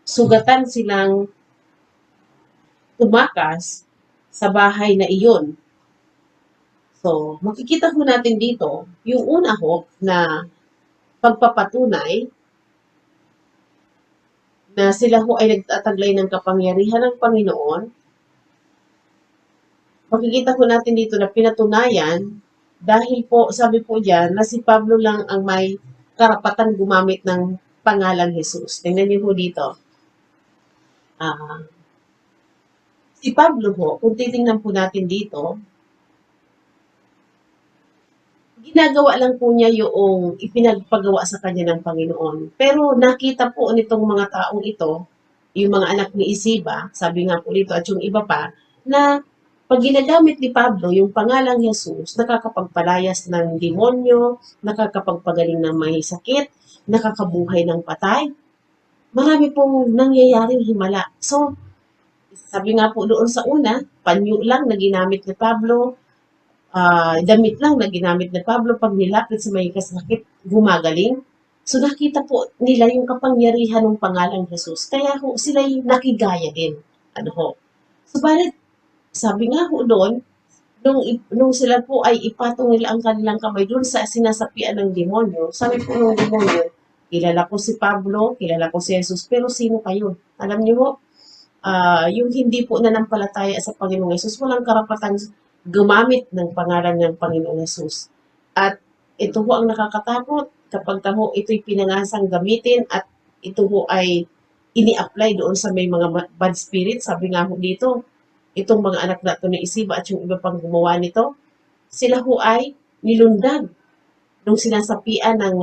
sugatan silang tumakas sa bahay na iyon. So, makikita ho natin dito, yung una ho na pagpapatunay na sila ho ay nagtataglay ng kapangyarihan ng Panginoon. Makikita ho natin dito na pinatunayan dahil po, sabi po diyan, na si Pablo lang ang may karapatan gumamit ng pangalang Jesus. Tingnan niyo ho dito. Si Pablo ho, kung titingnan po natin dito, ginagawa lang po niya yung ipinagpagawa sa kanya ng Panginoon. Pero nakita po nitong mga taong ito, yung mga anak ni Isiba, sabi nga po dito, at yung iba pa, na pag ginagamit ni Pablo yung pangalang Jesus, nakakapagpalayas ng demonyo, nakakapagpagaling ng may sakit, nakakabuhay ng patay. Marami pong nangyayaring himala. So, sabi nga po doon sa una, panyo lang na ginamit ni Pablo, damit lang na ginamit ni Pablo pag nilapit sa may kasakit, gumagaling. So nakita po nila yung kapangyarihan ng pangalang Jesus. Kaya ho, sila'y nakigaya din. Ano ho? Subalit, sabi nga ho doon, nung sila po ay ipatong nila ang kanilang kamay doon sa sinasapian ng demonyo, sabi po ng demonyo, kilala ko si Pablo, kilala ko si Jesus, pero sino kayo? Alam niyo ho, yung hindi po nanampalataya sa Panginoong Yesus, walang karapatang gumamit ng pangalan ng Panginoong Yesus. At ito ho ang nakakatakot kapag ho ito'y pinangasang gamitin at ito ho ay ini-apply doon sa may mga bad spirit. Sabi nga ho dito, itong mga anak na ito ni Isiba at yung iba pang gumawa nito, sila ho ay nilundag nung sinasapian ng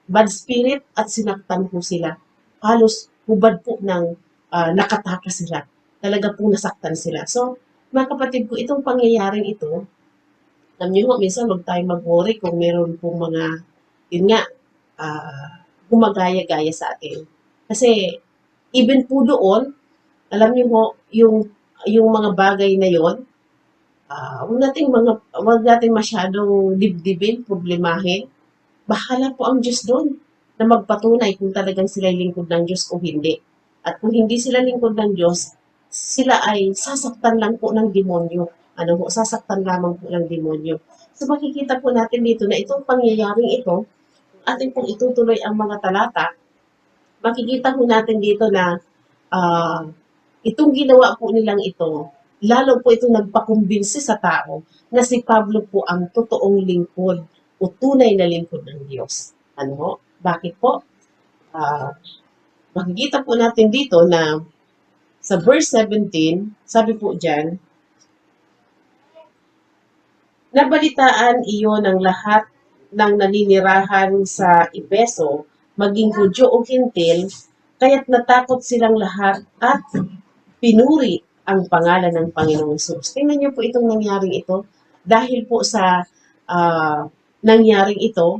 bad spirit at sinaktan po sila. Halos hubad po ng nakatakas sila. Talaga pong nasaktan sila. So, mga kapatid ko, itong pangyayaring ito, alam niyo ho, minsan huwag tayong mag-worry kung meron pong mga, yun nga, gumagaya-gaya sa atin. Kasi, even po doon, alam niyo ho, yung mga bagay na yon, wag nating masyadong dibdibin, problemahin. Bahala po ang Diyos doon na magpatunay kung talagang sila lingkod ng Diyos o hindi. At kung hindi sila lingkod ng Diyos, sila ay sasaktan lang po ng demonyo. Ano po, sasaktan lamang po ng demonyo. So makikita po natin dito na itong pangyayaring ito, kung atin pong itutuloy ang mga talata, makikita po natin dito na ah, itong ginawa po nilang ito, lalo po itong nagpakumbinsi sa tao na si Pablo po ang totoong lingkod o tunay na lingkod ng Diyos. Ano ho? Bakit po? Makikita po natin dito na sa verse 17, sabi po dyan, nabalitaan iyon ng lahat ng naninirahan sa Efeso, maging Hudyo o Hintil, kaya't natakot silang lahat at pinuri ang pangalan ng Panginoong Hesus. Tingnan niyo po itong nangyaring ito. Dahil po sa nangyaring ito,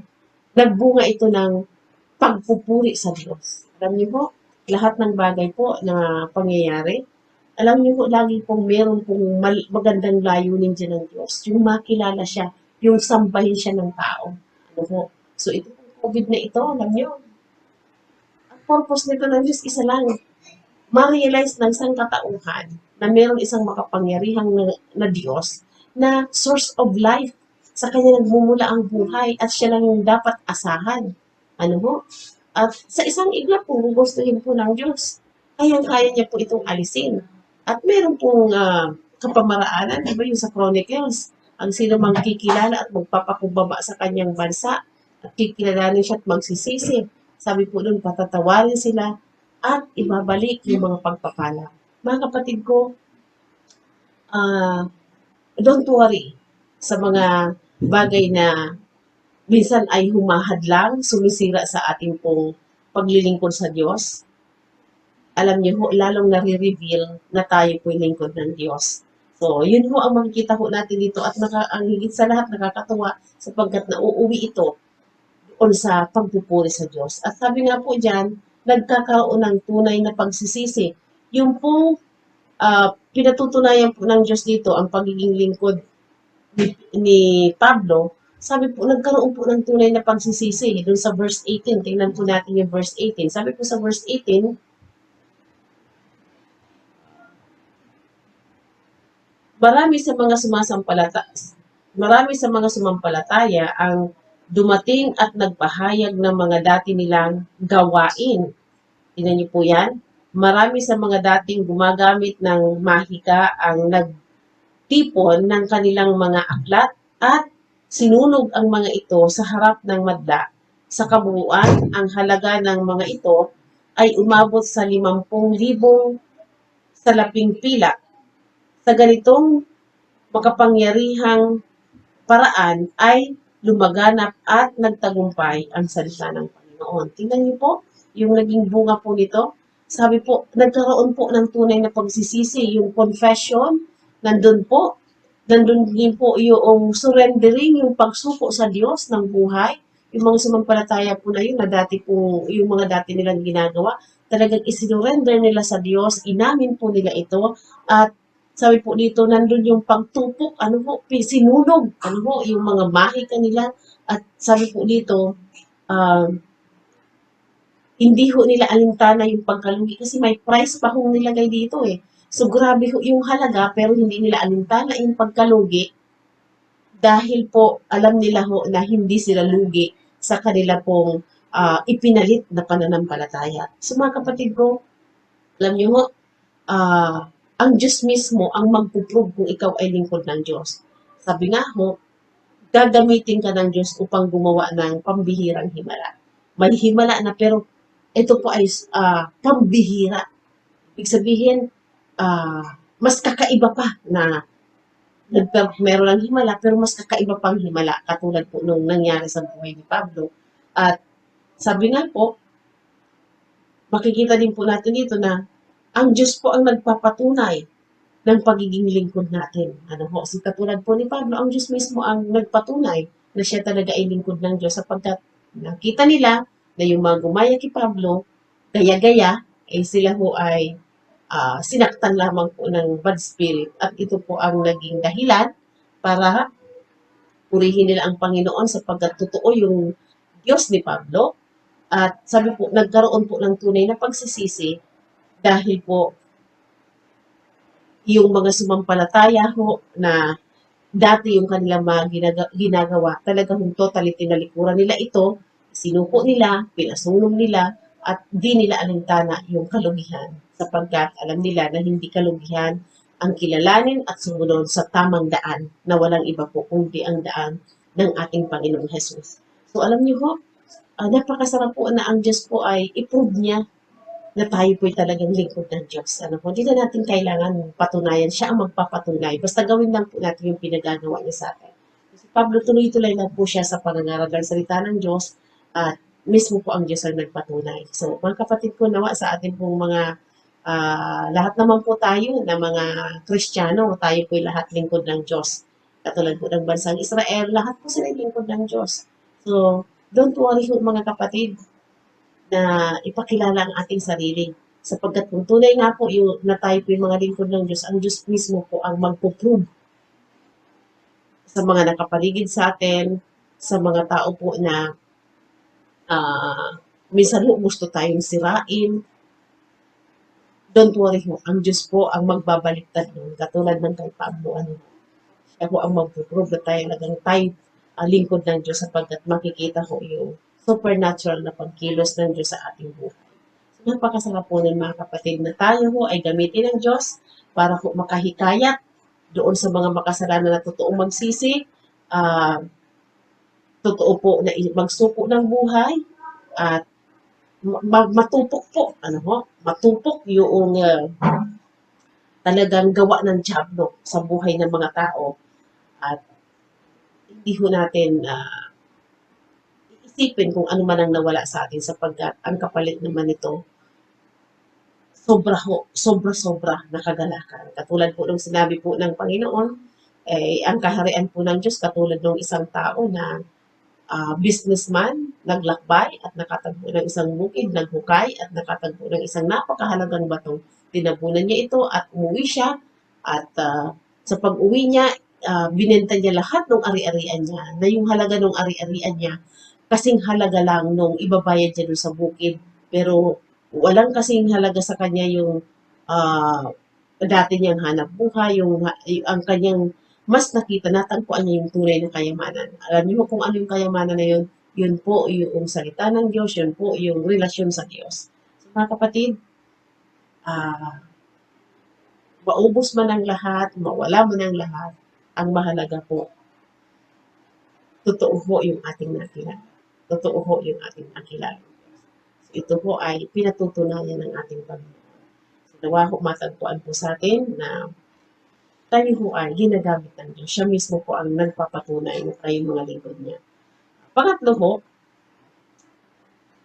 nagbunga ito ng pagpupuri sa Diyos. Alam niyo po, lahat ng bagay po na pangyayari, alam niyo po, lagi pong meron pong magandang layunin dyan ng Diyos. Yung makilala siya, yung sambahin siya ng tao. Ano po? So, ito pong COVID na ito, alam niyo, ang purpose nito ng Diyos, isa lang, ma-realize ng sangkatauhan na meron isang makapangyarihang na Diyos na source of life. Sa kanya nagmumula ang buhay at siya lang yung dapat asahan. Ano ho? At sa isang iglap po, gustuhin po ng Diyos. Kaya niya po itong alisin. At meron pong kapamaraanan, di ba yung sa Chronicles, ang sino mang kikilala at magpapakumbaba sa kanyang bansa at kikilalanin siya at magsisisi. Sabi po doon, patatawarin sila at ibabalik yung mga pagpapala. Mga kapatid ko, don't worry sa mga bagay na minsan ay humahadlang, sumisira sa ating pong paglilingkod sa Diyos. Alam niyo ho, lalong nare-reveal na tayo po yung lingkod ng Diyos. So, yun ho ang makikita ho natin dito at ang higit sa lahat nakakatuwa sapagkat nauuwi ito doon sa pagpupuri sa Diyos. At sabi nga po dyan, nagkakaroon ng tunay na pagsisisi. Yung pong pinatutunayan po ng Diyos dito, ang pagiging lingkod ni Pablo, sabi po, nagkaroon po ng tunay na pagsisisi. Doon sa verse 18, tingnan po natin yung verse 18. Sabi po sa verse 18, marami sa mga sumampalataya ang dumating at nagpahayag ng mga dati nilang gawain. Tingnan niyo po yan. Marami sa mga dating gumagamit ng mahika ang nagtipon ng kanilang mga aklat at sinunog ang mga ito sa harap ng madla. Sa kabuuan, ang halaga ng mga ito ay umabot sa 50,000 salaping pila. Sa ganitong makapangyarihang paraan ay lumaganap at nagtagumpay ang salita ng Panginoon. Tingnan niyo po, yung naging bunga po nito, sabi po, nagkaroon po ng tunay na pagsisisi, yung confession, nandun po, nandun din po yung surrendering, yung pagsuko sa Diyos ng buhay, yung mga sumampalataya po na yun na dati po, yung mga dati nilang ginagawa, talagang isinurrender nila sa Diyos, inamin po nila ito, at sabi po dito, nandun yung pagtupok, ano po, sinunog, ano po, yung mga mahika nila, at sabi po dito, um, hindi ho nila alintana yung pagkalugi kasi may price pa hong nilagay dito eh. So grabe ho yung halaga pero hindi nila alintana yung pagkalugi dahil po alam nila ho na hindi sila lugi sa kanila pong ipinalit na pananampalataya. So mga kapatid ko, alam niyo ho, ah, ang Diyos mismo ang magpuprove kung ikaw ay lingkod ng Diyos. Sabi nga ho, gagamitin ka ng Diyos upang gumawa ng pambihirang himala. May himala na pero ito po ay pambihira. Ibig sabihin, mas kakaiba pa na meron ng himala pero mas kakaiba pang himala katulad po nung nangyari sa buhay ni Pablo. At sabi nga po, makikita din po natin dito na ang Diyos po ang nagpapatunay ng pagiging lingkod natin. Ano ho, si katulad po ni Pablo, ang Diyos mismo ang nagpatunay na siya talaga ay lingkod ng Diyos sapagkat nakita nila na yung mga gumaya kay Pablo, gaya-gaya, eh sila ho ay sinaktan lamang po ng bad spirit at ito po ang naging dahilan para purihin nila ang Panginoon sapagkat totoo yung Diyos ni Pablo at sabi po, nagkaroon po ng tunay na pagsisisi dahil po yung mga sumampalataya ho na dati yung kanilang mga ginagawa, talagang totally tinalikuran nila ito, sinuko nila, pinasunog nila, at di nila alintana yung kalugihan sapagkat alam nila na hindi kalugihan ang kilalanin at sumunod sa tamang daan na walang iba po kundi ang daan ng ating Panginoong Jesus. So alam niyo ho, napakasarap po na ang Diyos po ay i-prove niya na tayo po'y talagang lingkod ng Diyos. Ano po, hindi na natin kailangan patunayan. Siya ang magpapatunay. Basta gawin lang po natin yung pinagagawa niya sa atin. Si Pablo, tuloy-tuloy lang po siya sa pangangaral ng salita ng Diyos at mismo po ang Diyos ang nagpatunay. So, mga kapatid ko, nawa sa atin pong mga lahat naman po tayo na mga Kristiyano, tayo po'y lahat lingkod ng Diyos. Katulad po ng bansang Israel, lahat po sila lingkod ng Diyos. So, don't worry po mga kapatid, na ipakilala ang ating sarili. Sapagkat kung tunay nga po yung na tayo po yung mga lingkod ng Diyos, ang Diyos mismo po ang magpo-prove sa mga nakapaligid sa atin, sa mga tao po na minsan po gusto tayong sirain. Don't worry po, ang Diyos po ang magbabaliktad nun. Katulad ng kay Pablo, siya po ang magpo-prove na tayo lingkod ng Diyos sapagkat makikita ko yung supernatural na pagkilos ng Diyos sa ating buhay. So, napakasarap po nun mga kapatid na tayo ho ay gamitin ng Diyos para po makahikayat doon sa mga makasalanan na totoong magsisi, totoo po na magsuko ng buhay at matupok po, matupok yung talagang gawa ng diablo sa buhay ng mga tao at hindi ho natin isipin kung ano man ang nawala sa atin sapagkat ang kapalit naman nito sobra na kagalakan. Katulad po nung sinabi po ng Panginoon, ang kaharian po ng Diyos katulad ng isang tao na businessman, naglakbay at nakatagpo ng isang bukid, naghukay at nakatagpo ng isang napakahalagang bato. Tinabunan niya ito at umuwi siya at sa pag-uwi niya, binenta niya lahat ng ari-arian niya na yung halaga ng ari-arian niya kasing halaga lang nung ibabayad niya doon sa bukid. Pero walang kasing halaga sa kanya yung dati niyang hanap buhay, yung ang kanyang mas nakita, natagpuan niya yung tunay na kayamanan. Alam niyo kung ano yung kayamanan na yun? Yun po yung salita ng Diyos, yun po yung relasyon sa Diyos. So, mga kapatid, maubos man ang lahat, mawala man ang lahat, ang mahalaga po, totoo po yung ating nakilala. Totoo po yung ating nakilala. So, ito po ay pinatutunayan ng ating Panginoon. So, nawa po matagpuan po sa atin na tayo po ay ginagamit ng Diyos. Siya mismo po ang nagpapatunay na tayo mga lingkod niya. Pangatlo po,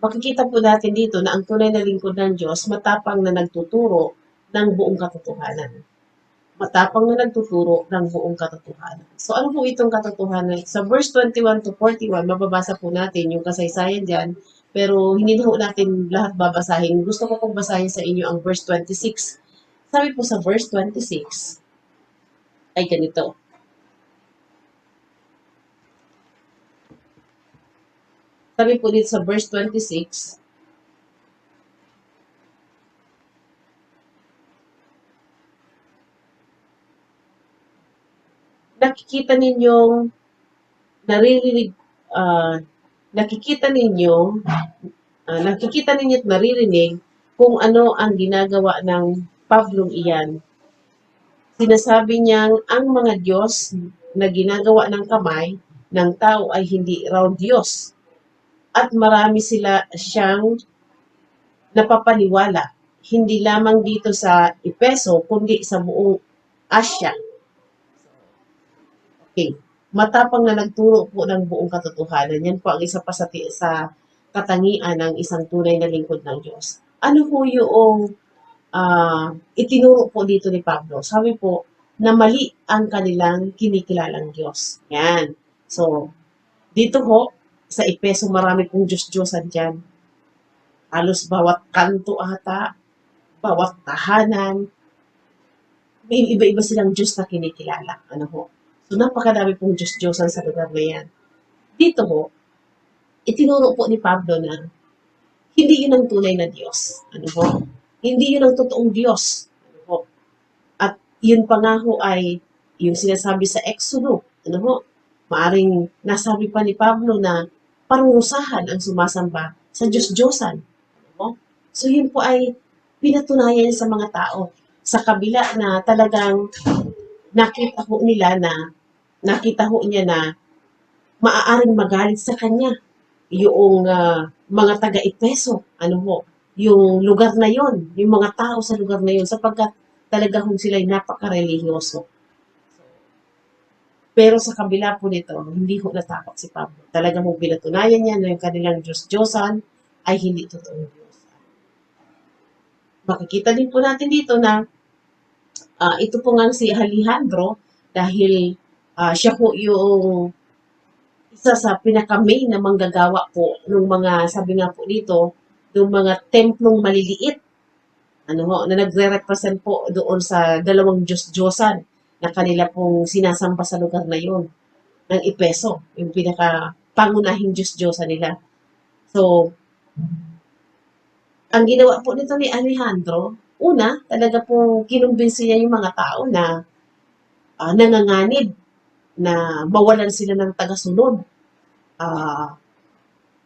makikita po natin dito na ang tunay na lingkod ng Diyos, matapang na nagtuturo ng buong katotohanan. Matapang na nagtuturo ng buong katotohanan. So ano po itong katotohanan? Sa verse 21 to 41, mababasa po natin yung kasaysayan dyan, pero hindi na po natin lahat babasahin. Gusto ko pong basahin sa inyo ang verse 26. Sabi po sa verse 26, ay ganito. Sabi po dito sa verse 26, nakikita ninyong naririnig, ah, nakikita ninyo, nakikita ninyo at naririnig kung ano ang ginagawa ng Pablong iyan. Sinasabi niyang ang mga Diyos na ginagawa ng kamay ng tao ay hindi raw Diyos. At marami sila siyang napapaniwala, hindi lamang dito sa Epeso, kundi sa buong Asya. Okay. Matapang na nagturo po ng buong katotohanan. Yan po ang isa pa sa katangian ng isang tunay na lingkod ng Diyos. Ano po yung itinuro po dito ni Pablo? Sabi po, na mali ang kanilang kinikilalang Diyos. Yan. So, dito ho, sa Epeso, marami pong Diyos-Diyosan dyan. Halos bawat kanto ata, bawat tahanan, may iba-iba silang Diyos na kinikilala. Ano ho? So, napakadami pong Diyos-Diyosan sa lugar na yan. Dito ho, itinuro po ni Pablo na hindi yun ang tunay na Diyos. Ano ho? Hindi yun ang totoong Diyos. Ano ho? At yun pa nga ho ay yung sinasabi sa Exodo. Ano ho? Maaring nasabi pa ni Pablo na parurusahan ang sumasamba sa Diyos-Diyosan. Ano ho? So yun po ay pinatunayan sa mga tao sa kabila na talagang nakita ho nila na nakita ho niya na maaaring magalit sa kanya yung mga taga-Epeso, ano ho, yung lugar na yon, yung mga tao sa lugar na yon, sapagkat talaga hong sila'y napaka-religyoso. Pero sa kabila po nito, hindi ho natakot si Pablo. Talaga hong pinatunayan niya na yung kanilang Diyos-Diyosan ay hindi totoong Diyos. Makikita din po natin dito na ito po nga si Alejandro dahil siya po yung isa sa pinaka-main na manggagawa po ng mga, sabi nga po dito, ng mga templong maliliit, ano ho, na nagre-represent po doon sa dalawang Diyos-Diyosan na kanila pong sinasamba sa lugar na yon ng Epeso, yung pinaka-pangunahing Diyos-Diyosan nila. So, ang ginawa po nito ni Alejandro, una, talaga po kinumbinsi niya yung mga tao na nanganganib na mawalan sila ng tagasunod.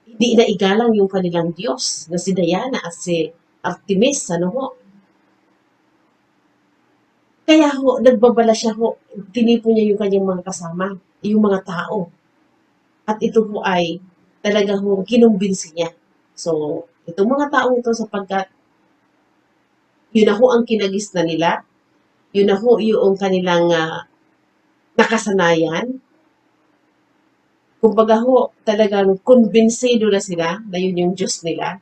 Hindi na igalang yung kanilang Diyos na si Diana at si Artemis, ano ho. Kaya ho, nagbabala siya ho, tinipo niya yung kanyang mga kasama, yung mga tao. At ito po ay talaga ho, kinumbinsi niya. So, itong mga taong ito sapagkat yun na ho ang kinagis na nila, yun na ho yung kanilang nakasanayan. Kumbaga ho, talagang kumbinsido na sila na yun yung Diyos nila,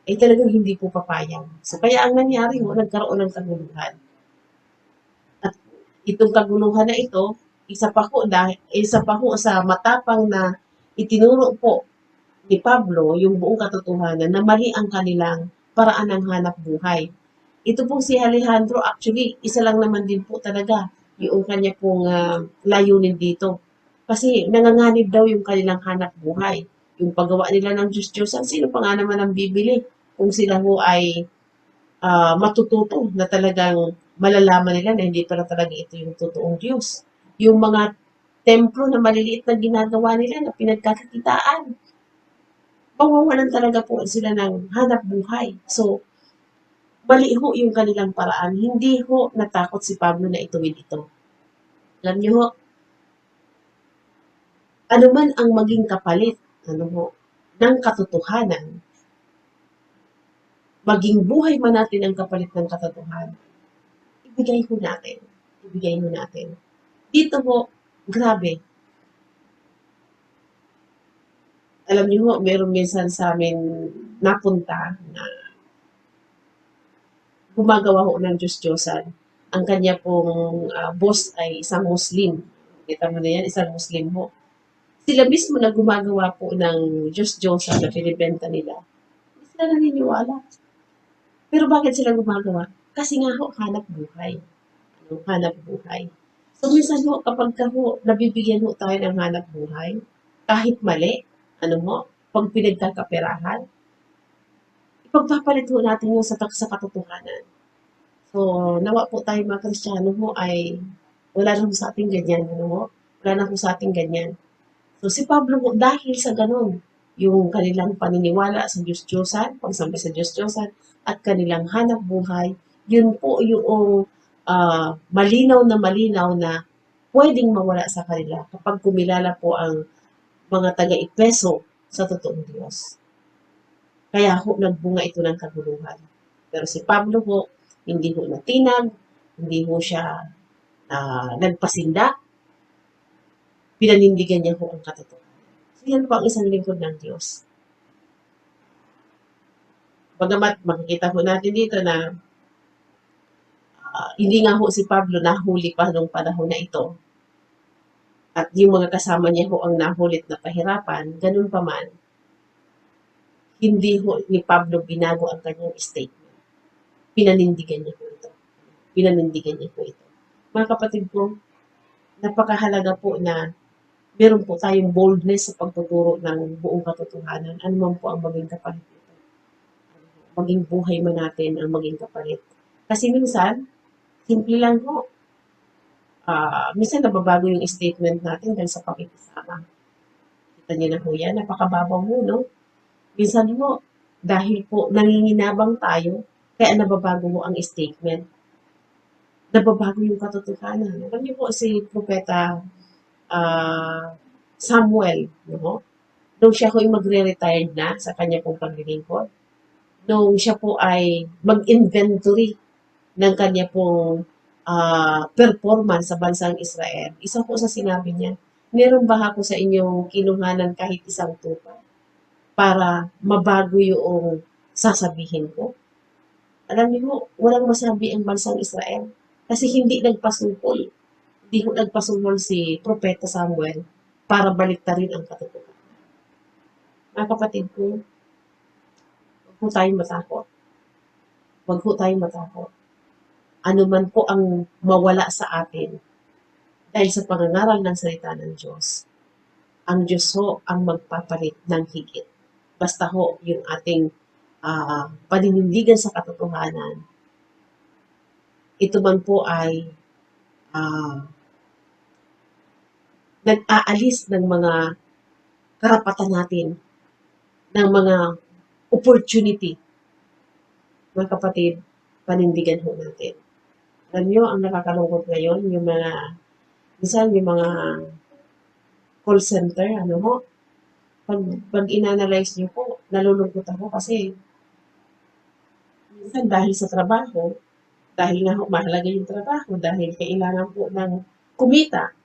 ay talagang hindi po papayag. So, kaya ang nangyari ho, nagkaroon ng kaguluhan. At itong kaguluhan na ito, isa pa ho sa matapang na itinuro po ni Pablo yung buong katotohanan na mali ang kanilang paraan ng hanap buhay. Ito pong si Alejandro, actually, isa lang naman din po talaga yung kanya pong layunin dito. Kasi nanganganib daw yung kanilang hanap buhay. Yung paggawa nila ng Diyos-Diyosan, sino pa nga naman ang bibili kung sila ho ay matututo na talagang malalaman nila na hindi pala talaga ito yung totoong Diyos. Yung mga templo na maliliit na ginagawa nila na pinagkakakitaan, mawawalan talaga po sila ng hanap buhay. So, mali ho yung kanilang paraan. Hindi ho natakot si Pablo na ituwid ito. Alam niyo ho, ano man ang maging kapalit, ng katotohanan, maging buhay man natin ang kapalit ng katotohanan, ibigay ho natin. Ibigay ho natin. Dito ho, grabe. Alam niyo ho, meron minsan sa amin napunta na gumagawa ho ng Diyos-Diyosan. Ang kanya pong boss ay isang Muslim. Kita mo na yan, isang Muslim ho. Sila mismo na gumagawa po ng Diyos-Diyosan na binibenta nila. Hindi sila naniniwala. Pero bakit sila gumagawa? Kasi nga ho, hanap buhay. Ano, hanap buhay. So minsan ho, kapag ka ho, nabibigyan ho tayo ng hanap buhay, kahit mali, ano mo, pag pinagkakaperahan, ipagpapalit ho natin yung sa katotohanan. So, nawa po tayo mga Kristiyano ho ay wala na ho sa ating ganyan, ano ho? Wala na ho sa ating ganyan. So, si Pablo ho, dahil sa ganun, yung kanilang paniniwala sa Diyos-Diyosan, pagsamba sa Diyos-Diyosan, at kanilang hanap buhay, yun po yung malinaw na pwedeng mawala sa kanila kapag kumilala po ang mga taga-Ipeso sa totoong Diyos. Kaya ho, nagbunga ito ng kaguluhan. Pero si Pablo ho, hindi ho natinag, hindi ho siya nagpasindak, pinanindigan niya ho ang katotohanan. So yan po ang isang lingkod ng Diyos. Bagamat makikita ho natin dito na hindi nga ho si Pablo nahuli pa nung panahon na ito. At yung mga kasama niya ho ang nahulit na pahirapan, ganun pa man, hindi ho ni Pablo binago ang kanyang statement. Pinanindigan niya po ito. Pinanindigan niya po ito. Mga kapatid ko, napakahalaga po na meron po tayong boldness sa pagtuturo ng buong katotohanan. Ano man po ang maging kapalit nito. Maging buhay man natin ang maging kapalit. Kasi minsan, simple lang po. Minsan nababago yung statement natin dahil sa pakikisama. Kita niyo na po yan, napakababaw mo, no? Minsan po, dahil po nanginginabang tayo, kaya nababago mo ang statement. Nababago yung katotohanan. Alam niyo po si Propeta Samuel, no? Nung siya po ay magre-retired na sa kanya pong paglilingkod, nung siya po ay mag-inventory ng kanya pong performance sa bansang Israel, isa po sa sinabi niya, meron ba ako sa inyong kinuhanan kahit isang tupa para mabago yung sasabihin ko? Alam niyo, walang masabi ang bansang Israel kasi hindi nagpasungkol. Hindi ko nagpasungkol si Propeta Samuel para baliktarin ang katotohanan. Mga kapatid ko, huwag po tayong matakot. Huwag po tayong matakot. Ano man po ang mawala sa atin dahil sa pangangaral ng salita ng Diyos, ang Diyos ho ang magpapalit ng higit. Basta ho yung ating paninindigan sa katotohanan, ito man po ay nag-aalis ng mga karapatan natin, ng mga opportunity. Mga kapatid, panindigan ho natin. Alam nyo, ang nakakalungkot ngayon, minsan yung mga call center, ano ho, pag in-analyze nyo po, nalulungkot ako kasi minsan dahil sa trabaho, dahil nga ho, mahalaga yung trabaho, dahil kailangan po ng kumita,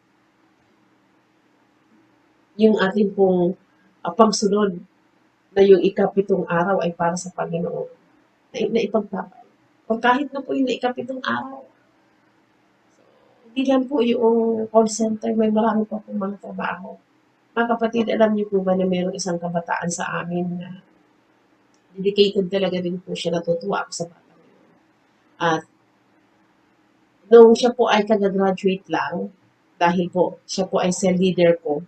yung ating pong pagsunod na yung ikapitong araw ay para sa Panginoon na ipagpapalit. Kung kahit na po yung ikapitong araw, hindi lang po yung call center, may marami pa po mga trabaho. Mga kapatid, alam niyo po ba na mayroong isang kabataan sa amin na dedicated talaga din po siya, natutuwa ako sa bata ngayon. At nung siya po ay kagagraduate lang, dahil po siya po ay cell leader po,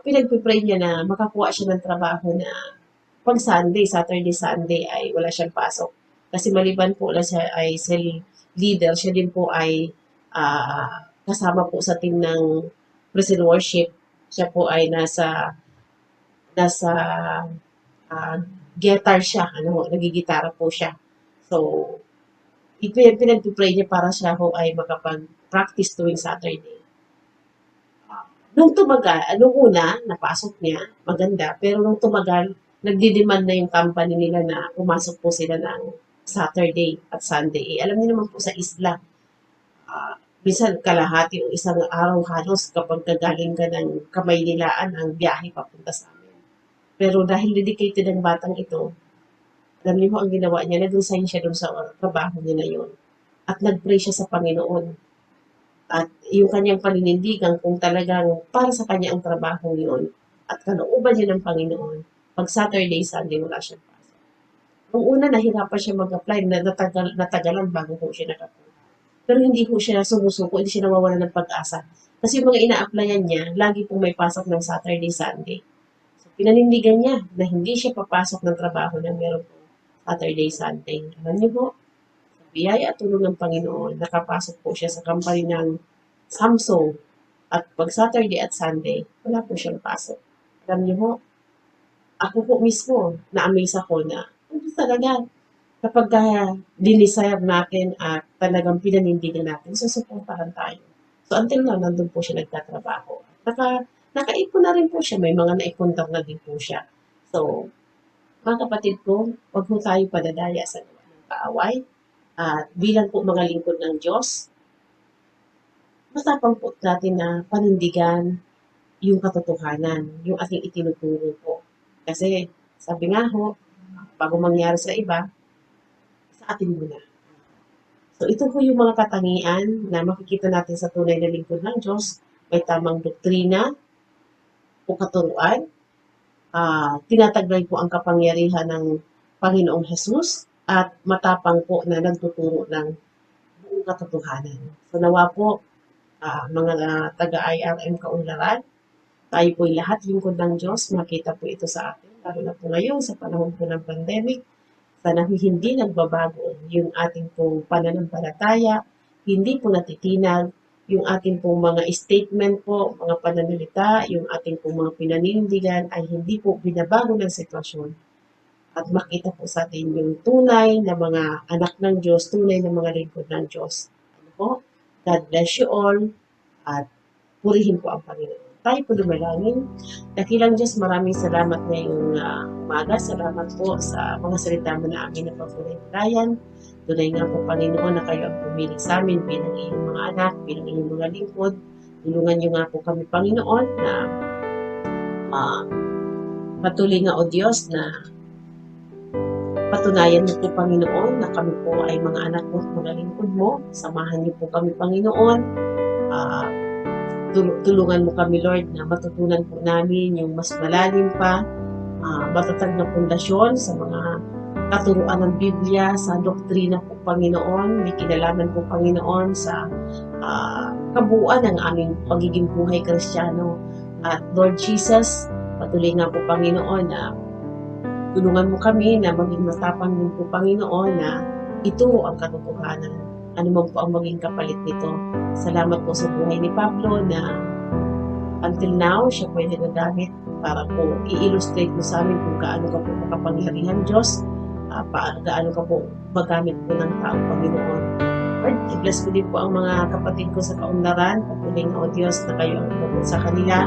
pinagpipray niya na makakuha siya ng trabaho na pag Saturday, Sunday ay wala siyang pasok. Kasi maliban po na siya ay cell leader, siya din po ay kasama po sa team ng praise and worship. Siya po ay nasa guitar siya, nagigitara po siya. So, pinagpipray niya para siya po ay makapag-practice tuwing Saturday. Nung una, napasok niya, maganda, pero nung tumagal, nagdi-demand na yung company nila na pumasok po sila ng Saturday at Sunday. Alam niyo naman po sa isla, minsan kalahati o isang araw halos kapag kagaling ka ng Kamaynilaan ang biyahe papunta sa amin. Pero dahil dedicated ang batang ito, alam niyo ang ginawa niya, nag-resign siya doon sa trabaho niya na yun. At nag-pray siya sa Panginoon. At yung kanyang paninindigan kung talagang para sa kanya ang trabaho yun at kalooban niya ng Panginoon, pag Saturday, Sunday, wala siyang pasok. Nung una, nahirapan siya mag-apply, natagalan bago po siya nakapunta. Pero hindi po siya sumusuko, hindi siya nawawala ng pag-asa. Kasi yung mga ina-applyan niya, lagi pong may pasok ng Saturday, Sunday. So, pinanindigan niya na hindi siya papasok ng trabaho ng meron po Saturday, Sunday. Alam niyo po, sa biyaya at tulong ng Panginoon, nakapasok po siya sa company ng Samsung. At pag Saturday at Sunday, wala po siyang pasok. Alam niyo po, ako po mismo, na-amaze ako na, talaga, kapag dinesire natin at talagang pinanindigan natin, susuportahan tayo. So until now, nandun po siya nagtatrabaho. Nakaipon na rin po siya, may mga naipuntar na din po siya. So, mga kapatid ko, huwag po tayo padadaya sa gawa ng kaaway. At bilang po mga lingkod ng Diyos, matapang po natin na panindigan yung katotohanan, yung ating itinuturo po. Kasi, sabi nga ho, bago mangyari sa iba, sa atin muna. So ito po yung mga katangian na makikita natin sa tunay na lingkod ng Diyos. May tamang doktrina o katuruan. Tinataglay po ang kapangyarihan ng Panginoong Hesus at matapang po na nagtuturo ng buong katotohanan. So nawa po, mga taga-IRM kaunlaran, tayo po'y lahat lingkod ng Diyos, makita po ito sa atin, lalo na po ngayon sa panahon po ng pandemic. Sana hindi nagbabago yung ating pong pananampalataya, hindi po natitinag yung ating pong mga statement po, mga pananalita, yung ating pong mga pinanindigan ay hindi po binabago ng sitwasyon. At makita po sa atin yung tunay na mga anak ng Diyos, tunay na mga lingkod ng Diyos. Ano po? God bless you all at purihin po ang Panginoon. Tayo po lumalangin. Dakilang Diyos, maraming salamat ngayong umaga. Salamat po sa mga salita mo na amin na pagpulay-pulayan. Tunay nga po, Panginoon, na kayo ang pumili sa amin bilang iyong mga anak, bilang iyong mga lingkod. Tulungan niyo nga po kami, Panginoon, na patuloy nga, O Diyos, na patunayan niyo po, Panginoon, na kami po ay mga anak mo at mga lingkod mo. Samahan niyo po kami, Panginoon. Tulungan mo kami, Lord, na matutunan po namin yung mas malalim pa, matatag na pundasyon sa mga katuruan ng Biblia, sa doktrina po, Panginoon. May kinalaman po, Panginoon, sa kabuuan ng aming pagiging buhay Kristiyano. At Lord Jesus, patuloy nga po, Panginoon, na tulungan mo kami na maging matapang din po, Panginoon, na ituro ang katotohanan. Ano man po ang maging kapalit nito. Salamat po sa buhay ni Pablo na until now, siya po ay nagagamit para po i-illustrate mo sa amin kung gaano ka po makapangyarihan Diyos, gaano ka po magamit po ng taong Panginoon. Lord, i-bless ko din po ang mga kapatid ko sa kaunlaran. Patuloy nga, O Diyos, na kayo ang bukod sa kanila.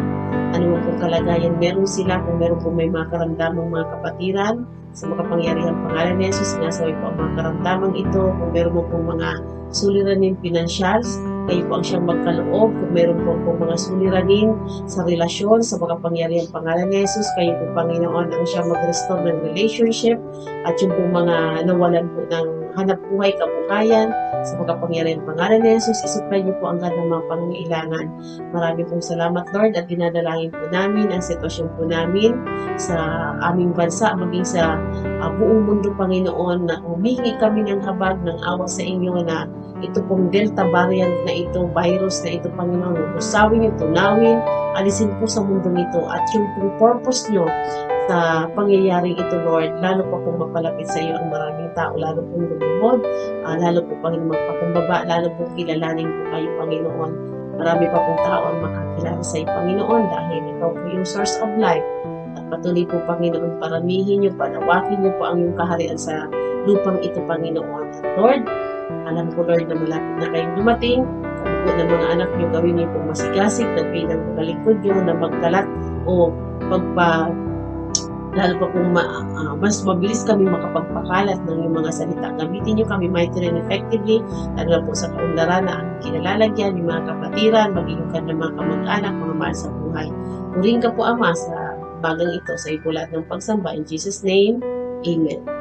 Ano man pong kalagayan meron sila, kung meron po may mga karamdamang mga kapatiran, sa makapangyarihang pangalan ni Jesus, sinasaway po ang mga karamdamang ito. Kung meron mo pong mga suliranin financials, kayo po ang siyang magkaloob. Kung meron po mga suliranin sa relasyon, sa makapangyarihang pangalan ni Jesus, kayo po, Panginoon, ang siyang mag-restore ng relationship at yung po mga nawalan po ng hanap buhay, kabuhayan, sa makapangyarihang pangalan ni Jesus, isupply niyo po ang ganda ng mga pangangailangan. Marami pong salamat, Lord, at dinadalangin po namin ang sitwasyon po namin sa aming bansa, maging sa buong mundo, Panginoon, na humingi kami ng habag ng awa sa inyo na ito pong Delta variant na ito, virus na ito, Panginoon, usawin niyo, tunawin, alisin po sa mundo nito at yung pong purpose niyo sa pangyayaring ito, Lord, lalo pa pong mapalapit sa iyo ang maraming tao, lalo pong lumubod, lalo po Panginoon magpakumbaba, lalo pong kilalanin po kayo, Panginoon. Marami pa pong tao ang makakilala sa iyo, Panginoon, dahil ikaw po yung source of life. At patuloy po, Panginoon, paramihin niyo, panawakin niyo po ang iyong kaharian sa lupang ito, Panginoon. At Lord, alam ko, Lord, na malapit na kayong dumating. Kami po ng mga anak niyo, gawin niyo po masigasig, nagbilang mga lingkod niyo na magkalat o lalo pa kung mas mabilis kami makapagpakalat ng yung mga salita. Gamitin niyo kami mightily and effectively, lalo na po sa kaunlaran na ang kinalalagyan, yung mga kapatiran, maging yung kanilang mga kamag-anak, mga mahal sa buhay. Puring ka po, Ama, sa bagang ito sa ipo lahat ng pagsamba. In Jesus' name, Amen.